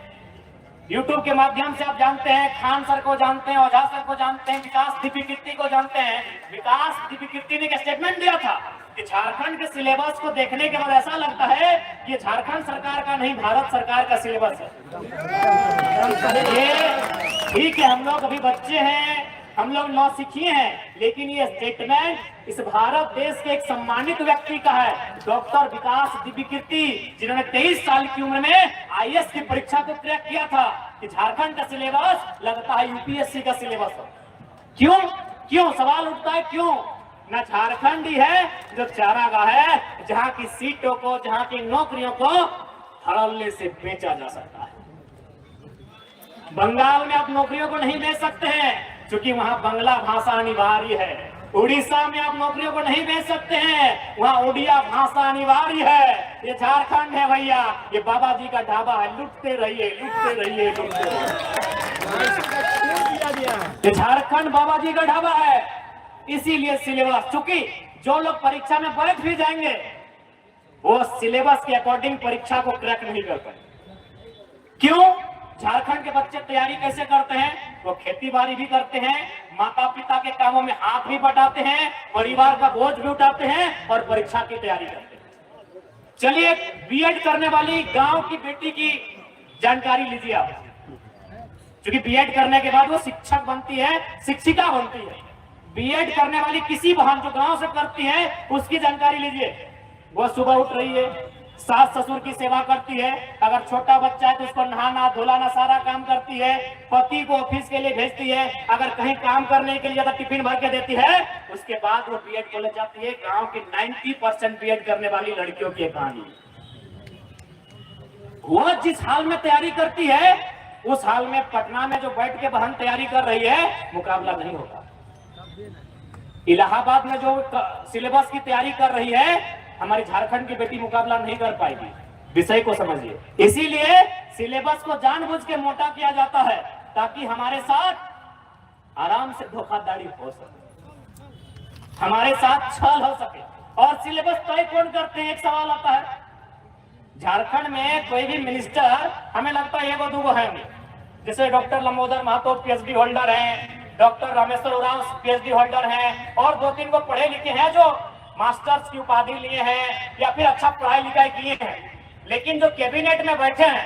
यूट्यूब के माध्यम से आप जानते हैं, खान सर को जानते हैं, ओझा सर को जानते हैं, विकास दीपी कीर्ति को जानते हैं। विकास दीपी कीर्ति ने एक स्टेटमेंट दिया था कि झारखंड के सिलेबस को देखने के बाद ऐसा लगता है कि ये झारखंड सरकार का नहीं, भारत सरकार का सिलेबस है। ये ठीक है, हम लोग अभी बच्चे हैं, हम लोग नौसिखिए हैं, लेकिन ये स्टेटमेंट इस भारत देश के एक सम्मानित व्यक्ति का है, डॉक्टर विकास दीपी कीर्ति, जिन्होंने 23 साल की उम्र में आईएएस की परीक्षा को क्रैक किया था। कि झारखंड का सिलेबस लगता है यूपीएससी का सिलेबस है। क्यों सवाल उठता है, क्यों? न झारखंड ही है जो चारागाह है, जहां की सीटों को, जहां की नौकरियों को धड़ल्ले से बेचा जा सकता है। बंगाल में आप नौकरियों को नहीं बेच सकते हैं क्योंकि वहां बांग्ला भाषा अनिवार्य है। उड़ीसा में आप नौकरियों को नहीं बेच सकते हैं, वहां उड़िया भाषा अनिवार्य है। ये झारखंड है भैया, ये बाबा जी का ढाबा है, लुटते रहिए, लुटते रहिए, लुटते रहिए। ये झारखंड बाबा जी का ढाबा है। इसीलिए सिलेबस, चूंकि जो लोग परीक्षा में बैठ भी जाएंगे वो सिलेबस के अकॉर्डिंग परीक्षा को क्रैक नहीं कर पाए। क्यों? झारखंड के बच्चे तैयारी कैसे करते हैं? वो खेती बाड़ी भी करते हैं, माता पिता के कामों में हाथ भी बटाते हैं, परिवार का बोझ भी उठाते हैं और परीक्षा की तैयारी करते हैं। चलिए बीएड करने वाली गांव की बेटी की जानकारी लीजिए आप, क्योंकि बीएड करने के बाद वो शिक्षक बनती है, शिक्षिका बनती है। बीएड करने वाली किसी बहन जो गांव से करती है उसकी जानकारी लीजिए। वो सुबह उठ रही है, सास ससुर की सेवा करती है, अगर छोटा बच्चा है तो उसको नहाना धुलाना सारा काम करती है, पति को ऑफिस के लिए भेजती है, अगर कहीं काम करने के लिए ज्यादा टिफिन भर के देती है, उसके बाद वो बीएड कॉलेज जाती है। गांव की 90% बीएड करने वाली लड़कियों की कहानी। वो जिस हाल में तैयारी करती है उस हाल में पटना में जो बैठ के बहन तैयारी कर रही है मुकाबला नहीं होगा। इलाहाबाद में जो सिलेबस की तैयारी कर रही है हमारी झारखंड की बेटी मुकाबला नहीं कर पाएगी। विषय को समझिए। इसीलिए सिलेबस को जानबूझ के मोटा किया जाता है ताकि हमारे साथ आराम से धोखाधड़ी हो सके, हमारे साथ छल हो सके। और सिलेबस तय कौन करते हैं? एक सवाल आता है। झारखंड में कोई भी मिनिस्टर हमें लगता है एगो दूगो है, जैसे doctor Lambodar Mahto PhD holder हैं, doctor Rameshwar Oraon PhD holder हैं, और 2-3 को पढ़े लिखे हैं जो मास्टर्स की उपाधि लिए हैं या फिर अच्छा पढ़ाई लिखाई किए हैं। लेकिन जो कैबिनेट में बैठे हैं,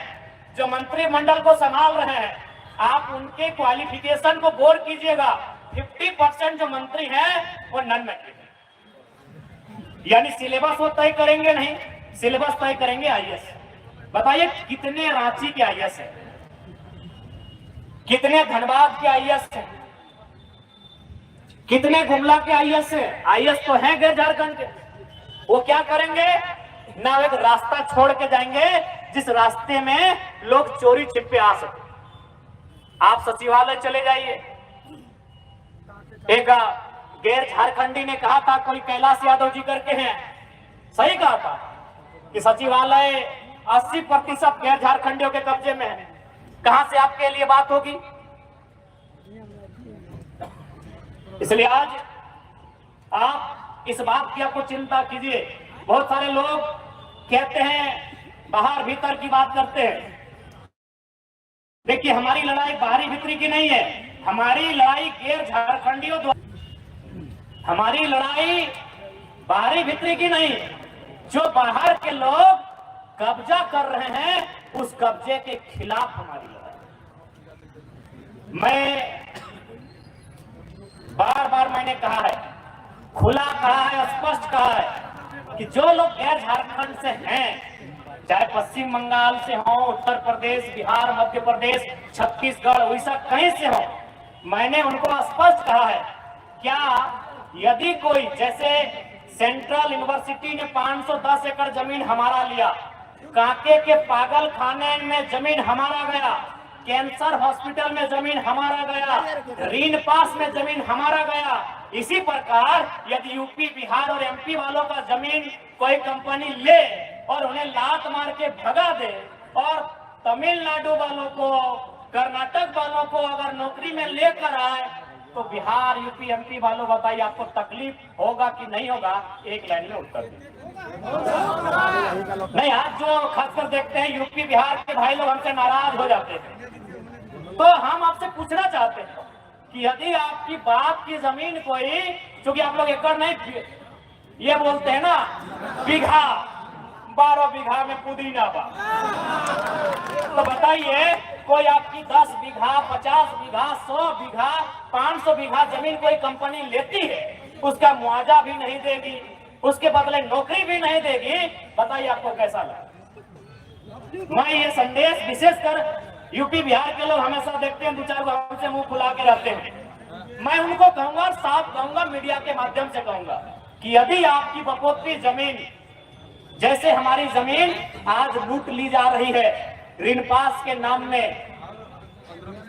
जो मंत्रिमंडल को संभाल रहे हैं, आप उनके क्वालिफिकेशन को गौर कीजिएगा। 50% जो मंत्री हैं वो नॉन मैट्रिक है, यानी सिलेबस वो तय करेंगे नहीं, सिलेबस तय करेंगे आईएएस। बताइए कितने रांची के आईएएस है, कितने धनबाद के आईएएस है, कितने गुमला के आईएएस है? आईएएस तो हैं गए झारखंड के। वो क्या करेंगे? ना एक रास्ता छोड़ के जाएंगे जिस रास्ते में लोग चोरी छिपे आ सके। आप सचिवालय चले जाइए। एक गैर झारखंडी ने कहा था, कोई कैलाश यादव जी करके हैं, सही कहा था कि सचिवालय 80% गैर झारखंडियों के कब्जे में है। कहां से आपके लिए बात होगी? इसलिए आज आप इस बात की आपको चिंता कीजिए। बहुत सारे लोग कहते हैं बाहर भीतर की बात करते हैं। देखिए हमारी लड़ाई बाहरी भीतरी की नहीं है, हमारी लड़ाई गैर झारखंडियों द्वारा, हमारी लड़ाई बाहरी भीतरी की नहीं। जो बाहर के लोग कब्जा कर रहे हैं उस कब्जे के खिलाफ हमारी लड़ाई। मैं बार बार मैंने कहा है, खुला कहा है, स्पष्ट कहा है कि जो लोग गैर झारखंड से हैं, चाहे पश्चिम बंगाल से हो, उत्तर प्रदेश, बिहार, मध्य प्रदेश, छत्तीसगढ़, उड़ीसा, कहीं से हो, मैंने उनको स्पष्ट कहा है, क्या यदि कोई, जैसे सेंट्रल यूनिवर्सिटी ने 510 एकड़ जमीन हमारा लिया, कांके के पागल खाने में जमीन हमारा गया, कैंसर हॉस्पिटल में जमीन हमारा गया, रीन पास में जमीन हमारा गया, इसी प्रकार यदि यूपी, बिहार और एमपी वालों का जमीन कोई कंपनी ले और उन्हें लात मार के भगा दे, और तमिलनाडु वालों को, कर्नाटक वालों को अगर नौकरी में लेकर आए, तो बिहार, यूपी, एमपी वालों, बताइए आपको तकलीफ होगा कि नहीं होगा? एक लाइन में उत्तर दीजिए। नहीं, आज जो खासकर देखते हैं यूपी बिहार के भाई लोग हमसे नाराज हो जाते हैं, तो हम आपसे पूछना चाहते हैं कि यदि आपकी बाप की जमीन कोई, क्योंकि आप लोग एकड़ नहीं ये बोलते हैं ना, बीघा, 12 बीघा में पुदीना बा, तो बताइए कोई आपकी 10 बीघा, 50 बीघा, 100 बीघा, 500 बीघा जमीन कोई कंपनी लेती है, उसका मुआवजा भी नहीं देगी, उसके बदले नौकरी भी नहीं देगी, बताइए आपको कैसा लगा? मैं ये संदेश विशेषकर यूपी बिहार के लोग हमेशा देखते हैं, 2-4 को हमसे मुंह फुला के रहते हैं। मैं उनको कहूंगा, साफ कहूंगा, मीडिया के माध्यम से कहूंगा कि यदि आपकी बपोती जमीन, जैसे हमारी जमीन आज लूट ली जा रही है, ऋण पास के नाम में,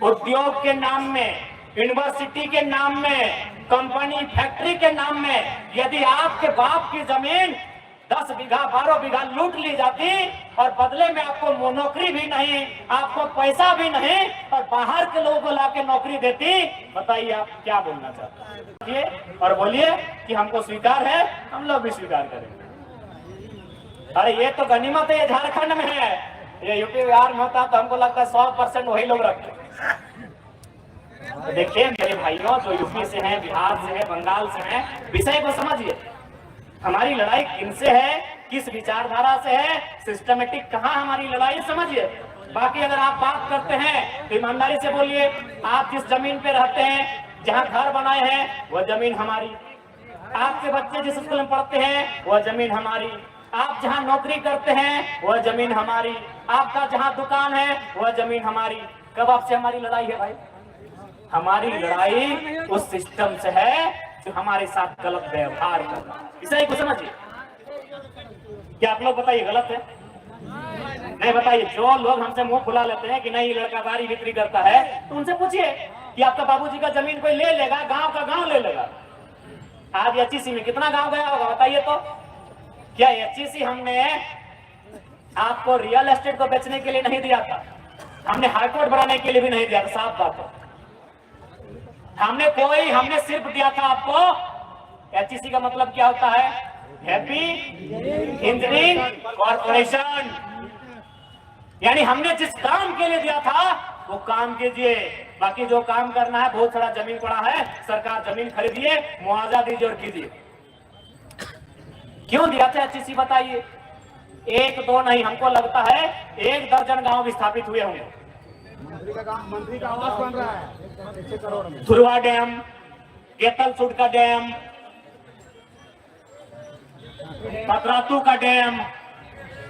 उद्योग के नाम में, यूनिवर्सिटी के नाम में, कंपनी फैक्ट्री के नाम में, यदि आपके बाप की जमीन 10 बीघा, 12 बीघा लूट ली जाती और बदले में आपको नौकरी भी नहीं, आपको पैसा भी नहीं, और बाहर के लोगों को लाके नौकरी देती, बताइए आप क्या बोलना चाहते हैं? और बोलिए कि हमको स्वीकार है, हम लोग भी स्वीकार करेंगे। अरे ये तो गनीमत है, ये झारखंड में है, ये यूपी बिहार में होता तो हमको लगता है 100% वही लोग रखते। तो देखिए मेरे भाइयों, जो यूपी से हैं, बिहार से है, बंगाल से हैं, विषय को समझिए। हमारी लड़ाई किनसे है, किस विचारधारा से है, सिस्टमेटिक कहाँ हमारी लड़ाई, समझिए। बाकी अगर आप बात करते हैं तो ईमानदारी से बोलिए, आप जिस जमीन पे रहते हैं, जहाँ घर बनाए हैं, वह जमीन हमारी। आपके बच्चे जिस स्कूल में पढ़ते हैं, वह जमीन हमारी। आप जहाँ नौकरी करते हैं, वह जमीन हमारी। आपका जहाँ दुकान है, वह जमीन हमारी। कब आपसे हमारी लड़ाई है भाई? हमारी लड़ाई उस सिस्टम से है जो हमारे साथ गलत व्यवहार कर रहा है। इसे को समझिए। क्या आप लोग बताइए गलत है? नहीं बताइए। जो लोग हमसे मुंह फुला लेते हैं कि नहीं लड़का बारी बिक्री करता है, तो उनसे पूछिए कि आपका बाबूजी का जमीन कोई ले लेगा, गांव का गांव ले लेगा। आज एचईसी में कितना गांव गया होगा बताइए तो। क्या एचईसी हमने आपको रियल एस्टेट को बेचने के लिए नहीं दिया था, हमने हाईकोर्ट बनाने के लिए भी नहीं दिया था, साफ बात है। हमने सिर्फ दिया था आपको, एचईसी का मतलब क्या होता है? Happy engineering corporation. यानी हमने जिस काम के लिए दिया था वो काम कीजिए, बाकी जो काम करना है, बहुत सारा जमीन पड़ा है, सरकार जमीन खरीदिए, मुआवजा दीजिए और कीजिए। क्यों दिया था एचईसी बताइए? एक दो नहीं, हमको लगता है 1 दर्जन गांव विस्थापित हुए होंगे। मंत्री का आवास बन रहा है, धुरवा डैम, गेतलसूट का डैम, पतरातू का डैम,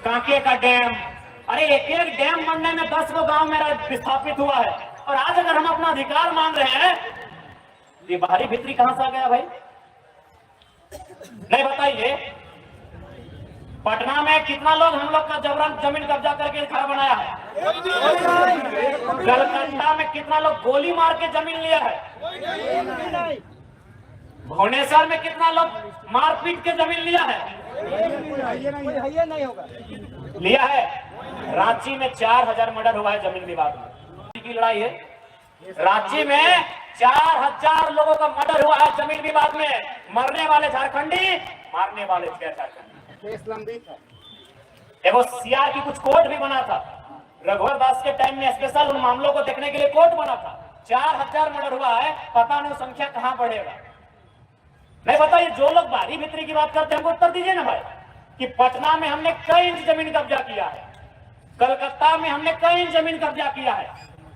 कांके का डैम। अरे एक एक डैम बनने में 10 गो गांव मेरा विस्थापित हुआ है। और आज अगर हम अपना अधिकार मांग रहे हैं, ये बाहरी भीतरी कहां से आ गया भाई? नहीं बताइए। पटना में कितना लोग हम लोग का जबरन जमीन कब्जा करके घर बनाया है? कलकत्ता में कितना लोग गोली मार के जमीन लिया है? भुवनेश्वर में कितना लोग मारपीट के जमीन लिया है? लिया है। रांची में 4000 मर्डर हुआ है जमीन विवाद में। की लड़ाई है। रांची में 4000 लोगों का मर्डर हुआ है जमीन विवाद में। मरने वाले झारखंडी, मारने वाले झारखंडी। देखो सीआर की कुछ कोर्ट भी बना था, रघुवर दास के टाइम में स्पेशल उन मामलों को देखने के लिए कोर्ट बना था। 4000 मर्डर हुआ है, पता नहीं संख्या कहां बढ़ेगा। नहीं बताइए। जो लोग बाहरी भीतरी की बात करते हैं हमको उत्तर दीजिए ना भाई, कि पटना में हमने कई इंच जमीन कब्जा किया है, कलकत्ता में हमने कई इंच जमीन कब्जा किया है।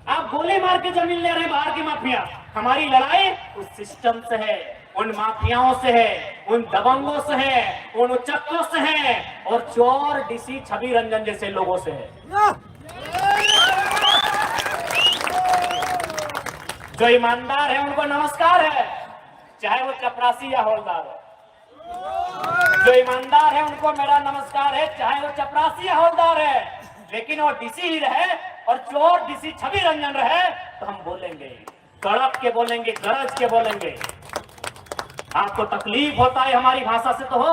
आप गोली मार के जमीन ले रहे हैं बाहर की माफिया। हमारी लड़ाई उस सिस्टम से है, उन माफियाओं से है, उन दबंगों से है, उन उचक्कों से है और चोर डीसी छवि रंजन जैसे लोगों से है। जो ईमानदार है उनको नमस्कार है, चाहे वो चपरासी या हौलदार हो। जो ईमानदार है उनको मेरा नमस्कार है, चाहे वो चपरासी या हौलदार है। लेकिन वो डीसी ही रहे और चोर डीसी छवि रंजन रहे तो हम बोलेंगे, कड़क के बोलेंगे, गरज के बोलेंगे। आपको तकलीफ होता है हमारी भाषा से तो हो।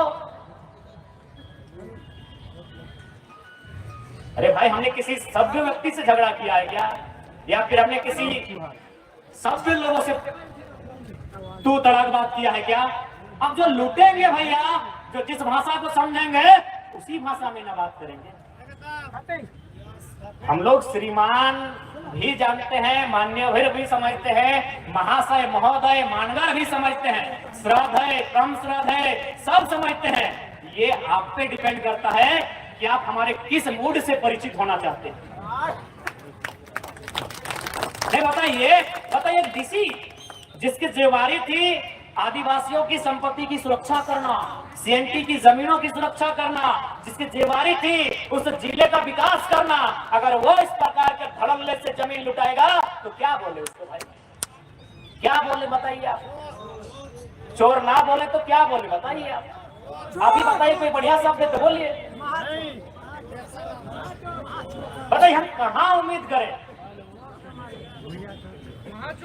अरे भाई, हमने किसी सभ्य व्यक्ति से झगड़ा किया है क्या? या फिर हमने किसी सभ्य लोगों से तू तड़ाक बात किया है क्या? अब जो लूटेंगे भैया, जो जिस भाषा को समझेंगे उसी भाषा में ना बात करेंगे। हम लोग श्रीमान भी जानते हैं, मान्यवर भी समझते हैं, महाशय महोदय मानगर भी समझते हैं, श्रद्ध है कम श्रद्ध है सब समझते हैं। ये आप पे डिपेंड करता है कि आप हमारे किस मूड से परिचित होना चाहते हैं। नहीं बताइए डीसी जिसकी जिम्मेदारी थी आदिवासियों की संपत्ति की सुरक्षा करना, सीएनटी की जमीनों की सुरक्षा करना, जिसकी जिम्मेदारी थी उस जिले का विकास करना, अगर वो इस प्रकार के धड़ल्ले से जमीन लुटाएगा तो क्या बोले उसको भाई? क्या बोले बताइए आप? चोर ना बोले तो क्या बोले बताइए आप ही बताइए। कोई बढ़िया शब्द तो बोलिए। बताइए हम कहां उम्मीद करें?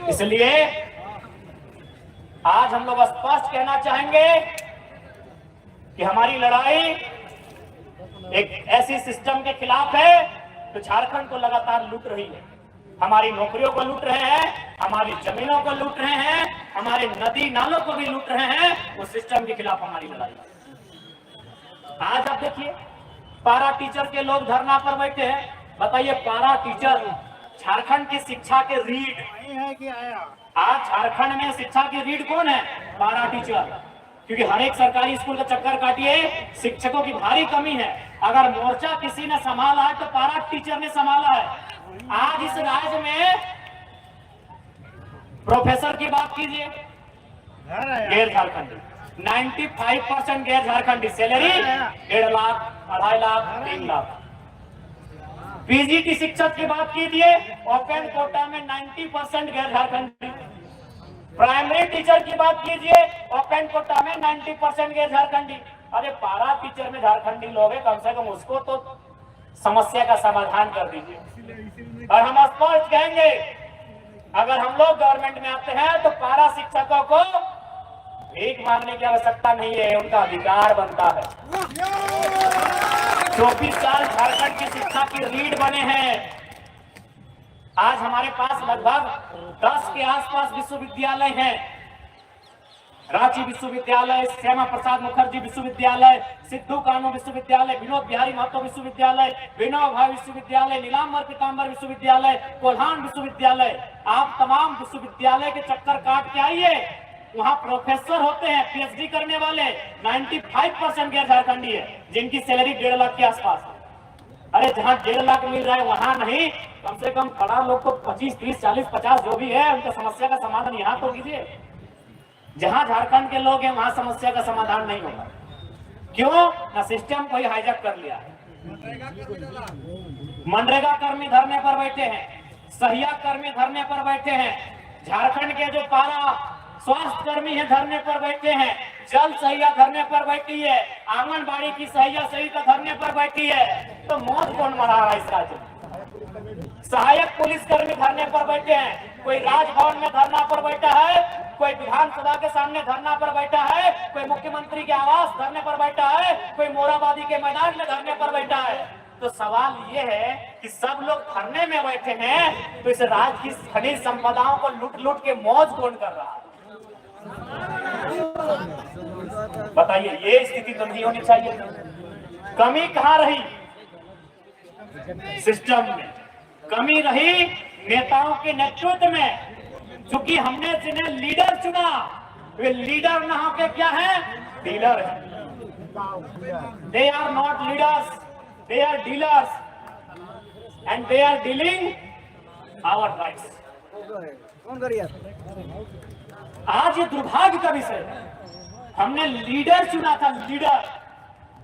इसलिए आज हम लोग स्पष्ट कहना चाहेंगे कि हमारी लड़ाई एक ऐसी सिस्टम के खिलाफ है जो झारखंड को लगातार लूट रही है। हमारी नौकरियों को लूट रहे हैं, हमारी जमीनों को लूट रहे हैं, हमारे नदी नालों को भी लूट रहे हैं। उस सिस्टम के खिलाफ हमारी लड़ाई। आज आप देखिए पारा टीचर के लोग धरना पर बैठे हैं। बताइए, पारा टीचर झारखंड की शिक्षा के रीढ़ नहीं है कि आया? आज झारखंड में शिक्षा की रीढ़ कौन है? पारा टीचर। क्योंकि हर एक सरकारी स्कूल का चक्कर काटिए, शिक्षकों की भारी कमी है। अगर मोर्चा किसी ने संभाला है तो पारा टीचर ने संभाला है। आज इस राज्य में प्रोफेसर की बात कीजिए, गैर झारखंडी 95% गैर झारखंडी, सैलरी 1.5 लाख, 2.5 लाख, 3 लाख। पीजीटी शिक्षक की बात कीजिए, ओपन कोटा में 90% गैर झारखंडी। प्राइमरी टीचर की बात कीजिए, ओपन कोटा में 90% गैर झारखंडी। अरे पारा टीचर में झारखंडी लोग हैं, कम से कम उसको तो समस्या का समाधान कर दीजिए। और हम स्पष्ट कहेंगे, अगर हम लोग गवर्नमेंट में आते हैं तो पारा शिक्षकों को भीख मांगने की आवश्यकता नहीं है, उनका अधिकार बनता है। 24 साल झारखंड की शिक्षा की रीढ़ बने हैं। आज हमारे पास लगभग 10 के आसपास विश्वविद्यालय हैं। रांची विश्वविद्यालय, श्यामा प्रसाद मुखर्जी विश्वविद्यालय, सिद्धू कानू विश्वविद्यालय, विनोद बिहारी महतो विश्वविद्यालय, विनोबा भावे विश्वविद्यालय, नीलांबर पीतांबर विश्वविद्यालय, कोल्हान विश्वविद्यालय। आप तमाम विश्वविद्यालय के चक्कर काट के आइए, वहाँ प्रोफेसर होते हैं, पीएचडी करने वाले 95% गैर झारखंडी है, जिनकी सैलरी 1.5 लाख के आसपास है। अरे जहाँ 1.5 लाख मिल रहा है वहां नहीं, कम से कम बड़ा लोग को 25, 30, 40, 50 जो भी है, उनका समस्या का समाधान यहाँ तो कीजिए। जहां झारखंड के लोग हैं वहां समस्या का समाधान नहीं होगा। क्यों? ना सिस्टम कोई हाईजैक कर लिया है। मनरेगा कर्मी धरने पर बैठे हैं, सहिया कर्मी धरने पर बैठे हैं, झारखंड के जो पारा स्वास्थ्य कर्मी है धरने पर बैठे हैं, जल सहिया धरने पर बैठी है, आंगनबाड़ी की सहिया सहिता धरने पर बैठी है। तो मौत कौन मरा रहा है इस राज्य में? सहायक पुलिस कर्मी धरने पर बैठे हैं, कोई राजभवन में धरना पर बैठा है, कोई विधानसभा के सामने धरना पर बैठा है, कोई मुख्यमंत्री के आवास धरने पर बैठा है, कोई मोराबादी के मैदान में धरने पर बैठा है। तो सवाल ये है कि सब लोग धरने में बैठे हैं, तो इस राज्य की खनिज संपदाओं को लूट लूट के मौज कौन कर रहा है? बताइए, ये स्थिति तो नहीं होनी चाहिए। कमी कहां रही? सिस्टम में कमी रही, नेताओं के नेतृत्व में। चूंकि हमने जिन्हें लीडर चुना, वे लीडर ना होकर क्या है? डीलर है। They are not leaders, they are dealers and they are dealing our rights. आज ये दुर्भाग्य का विषय है, हमने लीडर चुना था, लीडर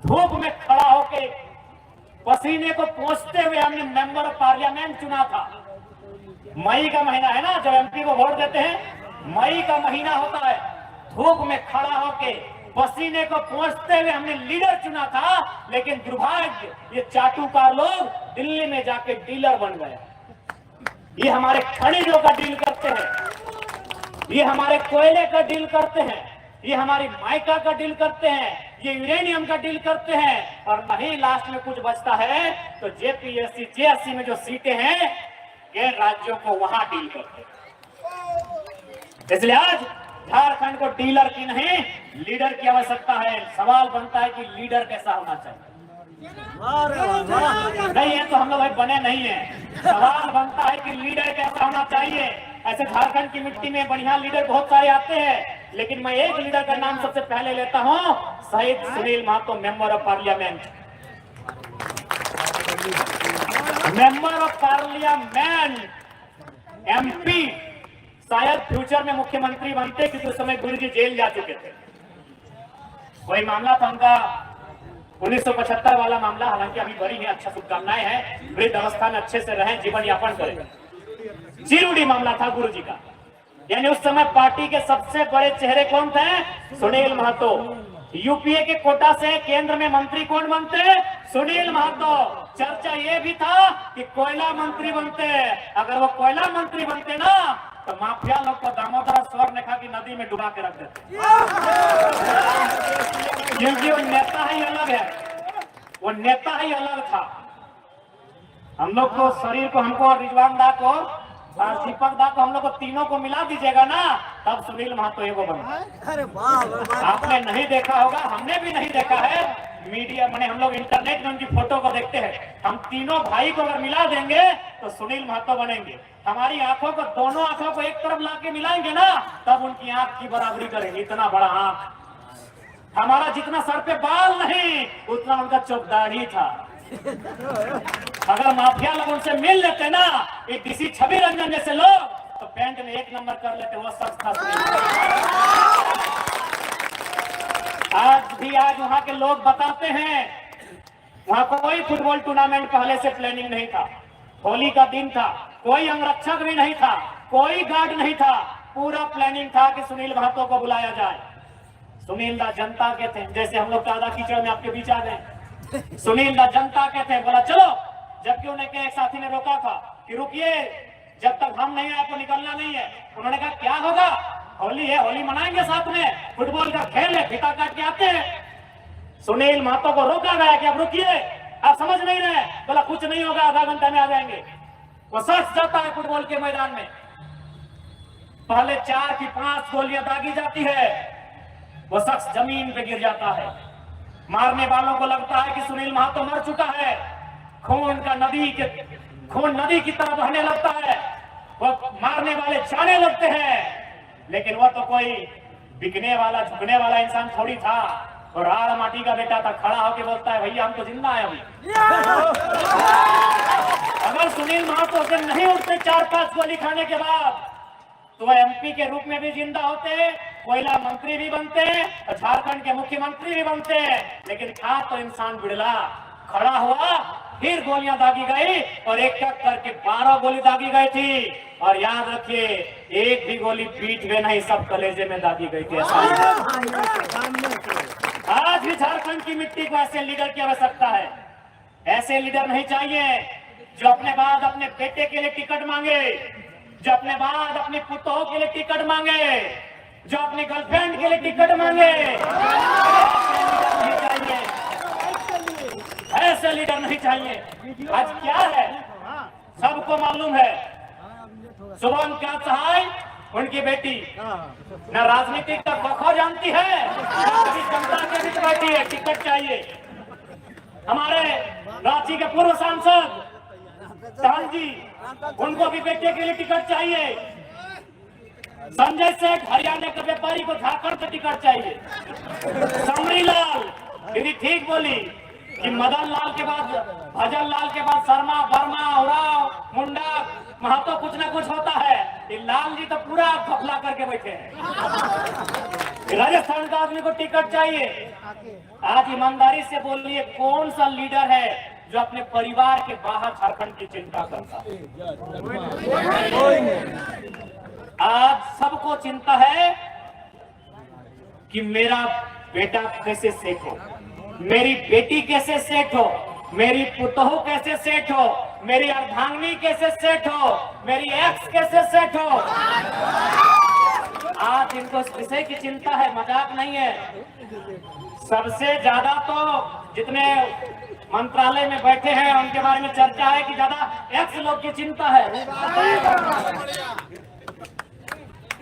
धूप में खड़ा होके पसीने को पोंछते हुए हमने मेंबर ऑफ पार्लियामेंट चुना था। मई का महीना है ना, जब एमपी को वोट देते हैं, मई का महीना होता है, धूप में खड़ा होके पसीने को पोंछते हुए हमने लीडर चुना था। लेकिन दुर्भाग्य, ये चाटुकार लोग दिल्ली में जाके डीलर बन गए। ये हमारे खनिजों का डील करते हैं, ये हमारे कोयले का डील करते हैं, ये हमारी माइका का डील करते हैं, ये यूरेनियम का डील करते हैं। और नहीं लास्ट में कुछ बचता है तो जेपीएससी जेएससी में जो सीटें हैं, गैर राज्यों को वहां डील करते हैं। इसलिए आज झारखंड को डीलर की नहीं, लीडर की आवश्यकता है। सवाल बनता है कि लीडर कैसा होना चाहिए। नहीं है तो हम लोग भाई बने नहीं है। सवाल बनता है कि लीडर कैसा होना चाहिए। ऐसे झारखंड की मिट्टी में बढ़िया लीडर बहुत सारे आते हैं, लेकिन मैं एक लीडर का नाम सबसे पहले लेता हूं, शहीद Sunil Mahato, member of parliament. Member of parliament, MP. शायद फ्यूचर में मुख्यमंत्री बनते, क्योंकि उस समय गुरु जी जेल जा चुके थे। वही मामला था उनका 1975 वाला मामला। हालांकि अभी बड़ी है, अच्छा शुभकामनाएं हैं, वृद्ध अवस्था में अच्छे से रहें, जीवन यापन करें। चिरूडी मामला था गुरु जी का। यानी उस समय पार्टी के सबसे बड़े चेहरे कौन थे? सुनील महतो। यूपीए के कोटा से केंद्र में मंत्री कौन बनते? सुनील महतो। चर्चा ये भी था कि कोयला मंत्री बनते। अगर वो कोयला मंत्री बनते ना, तो माफिया लोग को दामोदर स्वर्णरेखा की नदी में डुबा के रख देते। क्योंकि वो नेता ही अलग है, वो नेता ही अलग था। हम लोग को शरीर को, हमको और रिजवान दा को और दीपक दा को, हम लोग को तीनों को मिला दीजिएगा ना, तब सुनील महतो एगो बना। आपने नहीं देखा होगा, हमने भी नहीं देखा है, मीडिया मैंने हम लोग इंटरनेट में उनकी फोटो को देखते हैं। हम तीनों भाई को अगर मिला देंगे तो सुनील महतो बनेंगे। हमारी आंखों को, दोनों आंखों को एक तरफ लाके मिलाएंगे ना, तब उनकी आंख की बराबरी करेंगे। इतना बड़ा आंख, हमारा जितना सर पे बाल नहीं उतना उनका चौकदाढ़ी था। अगर माफिया लोग उनसे मिल लेते ना, ये किसी छवि रंजन जैसे लोग, तो पैंट में 1 नंबर कर लेते। वो सब था। आज वहां के लोग बताते हैं, वहां कोई फुटबॉल टूर्नामेंट पहले से प्लानिंग नहीं था। होली का दिन था, कोई अंगरक्षक भी नहीं था, कोई गार्ड नहीं था। पूरा प्लानिंग था कि सुनील महतो को बुलाया जाए। सुनील दा जनता के थे, जैसे हम लोग कादा कीचड़ में आपके बीच आ गए। सुनील दा जनता के थे, बोला चलो। जबकि उन्हें के एक साथी ने रोका था कि रुकिए, जब तक हम नहीं आए तो निकलना नहीं है। उन्होंने कहा क्या होगा, होली है, होली मनाएंगे साथ में, फुटबॉल का खेल है, फीता काट के आते हैं। सुनील महतो को रोका गया कि अब रुकिए, आप समझ नहीं रहे। बोला कुछ नहीं होगा, आधा घंटा में आ जाएंगे। वो सच जाता है फुटबॉल के मैदान में, पहले 4 की 5 गोलियां दागी जाती है, वो शख्स जमीन पे गिर जाता है। मारने वालों को लगता है कि सुनील महतो मर चुका है, खून नदी की तरह बहने लगता है। वो मारने वाले जाने लगते हैं, लेकिन वो तो कोई बिकने वाला, झुकने वाला इंसान थोड़ी था। और राड़ माटी का बेटा था, खड़ा होकर बोलता है भैया हम तो जिंदा है अभी। अगर सुनील महतो से नहीं उठते 4-5 गोली खाने के बाद, तो वह MP के रूप में भी जिंदा होते, कोयला मंत्री भी बनते और झारखंड के मुख्यमंत्री भी बनते। लेकिन था तो इंसान बिड़ला, खड़ा हुआ, फिर गोलियां दागी गई और एक एक करके 12 गोली दागी गई थी। और याद रखिए, एक भी गोली पीठ में नहीं, सब कलेजे में दागी गई थी। आज भी झारखंड की मिट्टी को ऐसे लीडर की आवश्यकता है। ऐसे लीडर नहीं चाहिए जो अपने बाद अपने बेटे के लिए टिकट मांगे, जो अपने बाद अपने पुतों के लिए टिकट मांगे, जो अपनी गर्लफ्रेंड के लिए टिकट मांगे। ऐसे लीडर नहीं चाहिए। आज क्या है सबको मालूम है। शुभम क्या सहाय, उनकी बेटी न राजनीतिक का बखो जानती है, अभी जनता के बीच बैठी है, टिकट चाहिए। हमारे रांची के पूर्व सांसद टहल जी, उनको भी बेटे के लिए टिकट चाहिए। संजय सेठ हरियाणा के व्यापारी को झारखंड से टिकट चाहिए। समरीलाल दीदी ठीक बोली कि मदन लाल के बाद, भजन लाल के बाद शर्मा, वर्मा, उराव, मुंडा, महतो कुछ ना कुछ होता है। ये लाल जी तो पूरा खफला करके बैठे हैं। राजस्थान का आदमी को टिकट चाहिए। आज ईमानदारी से बोलिए, कौन सा लीडर है जो अपने परिवार के बाहर झारखंड की चिंता करता है? आज सबको चिंता है कि मेरा बेटा कैसे सेट हो, मेरी बेटी कैसे सेट हो, मेरी पुतोहू कैसे सेट हो, मेरी अर्धांगिनी कैसे सेट हो, मेरी एक्स कैसे सेट हो। आज इनको इस विषय की चिंता है, मजाक नहीं है। सबसे ज्यादा तो जितने मंत्रालय में बैठे हैं उनके बारे में चर्चा है कि ज्यादा एक्स लोग की चिंता है।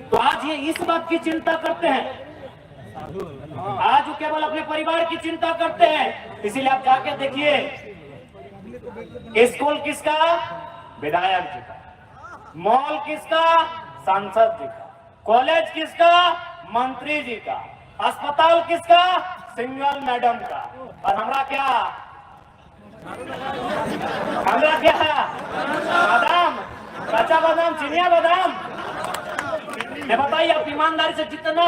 तो आज ये इस बात की चिंता करते हैं, आज वो केवल अपने परिवार की चिंता करते हैं। इसीलिए आप जाके देखिए, स्कूल किसका, विधायक जी का, मॉल किसका, सांसद जी का, कॉलेज किसका, मंत्री जी का, अस्पताल किसका, सिंगल मैडम का। और हमरा क्या बादाम, कच्चा बादाम, चिनिया बादाम। ये बताइए आप ईमानदारी से, जितना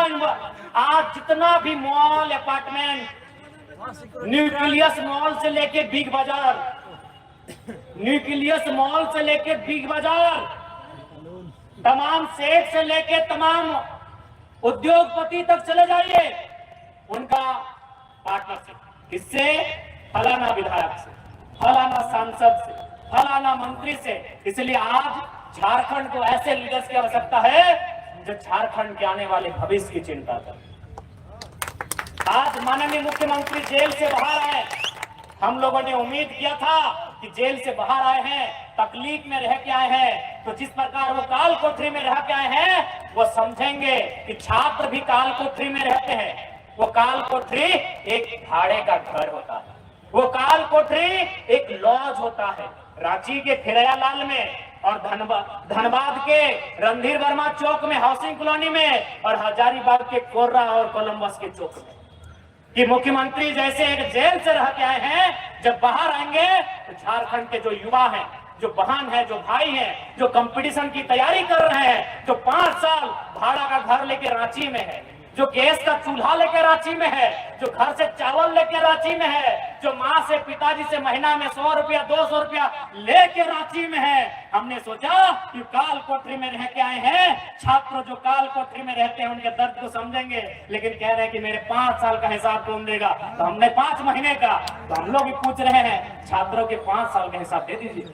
भी मॉल, अपार्टमेंट, न्यूक्लियस मॉल से लेके बिग बाजार, न्यूक्लियस मॉल से लेके बिग बाजार, तमाम सेठ से लेके तमाम उद्योगपति तक चले जाइए, उनका पार्टनरशिप किससे, फलाना विधायक से, फलाना सांसद से, फलाना मंत्री से। इसलिए आज झारखंड को ऐसे लीडर्स की आवश्यकता है जो झारखंड के आने वाले भविष्य की चिंता कर। आज माननीय मुख्यमंत्री जेल से बाहर आए, हम लोगों ने उम्मीद किया था कि जेल से बाहर आए हैं, तकलीफ में रह के आए हैं, तो जिस प्रकार वो काल कोठरी में रह के आए हैं, वो समझेंगे कि छात्र भी काल कोठरी में रहते हैं, वो काल कोठरी एक भाड़े का घर होता है, वो काल कोठरी एक लॉज होता है। रांची के फिरयालाल में और धनबाद के रणधीर वर्मा चौक में, हाउसिंग कॉलोनी में, और हजारीबाग के कोर्रा और कोलंबस के चौक में, कि मुख्यमंत्री जैसे एक जेल से रह के आए हैं, जब बाहर आएंगे तो झारखंड के जो युवा हैं, जो बहन है, जो भाई हैं, जो कंपटीशन की तैयारी कर रहे हैं, जो 5 साल भाड़ा का घर लेके रांची में है, जो गैस का चूल्हा लेके रांची में है, जो घर से चावल लेके रांची में है, जो माँ से पिताजी से महीना में 100 रुपया 200 रुपया लेके रांची में है, हमने सोचा कि काल कोठरी में रह के आए हैं छात्र, जो काल कोठरी में रहते हैं उनके दर्द को समझेंगे, लेकिन कह रहे हैं कि मेरे 5 साल का हिसाब कौन देगा? तो हमने 5 महीने का, तो हम लोग भी पूछ रहे हैं छात्रों के 5 साल का हिसाब दे दीजिए।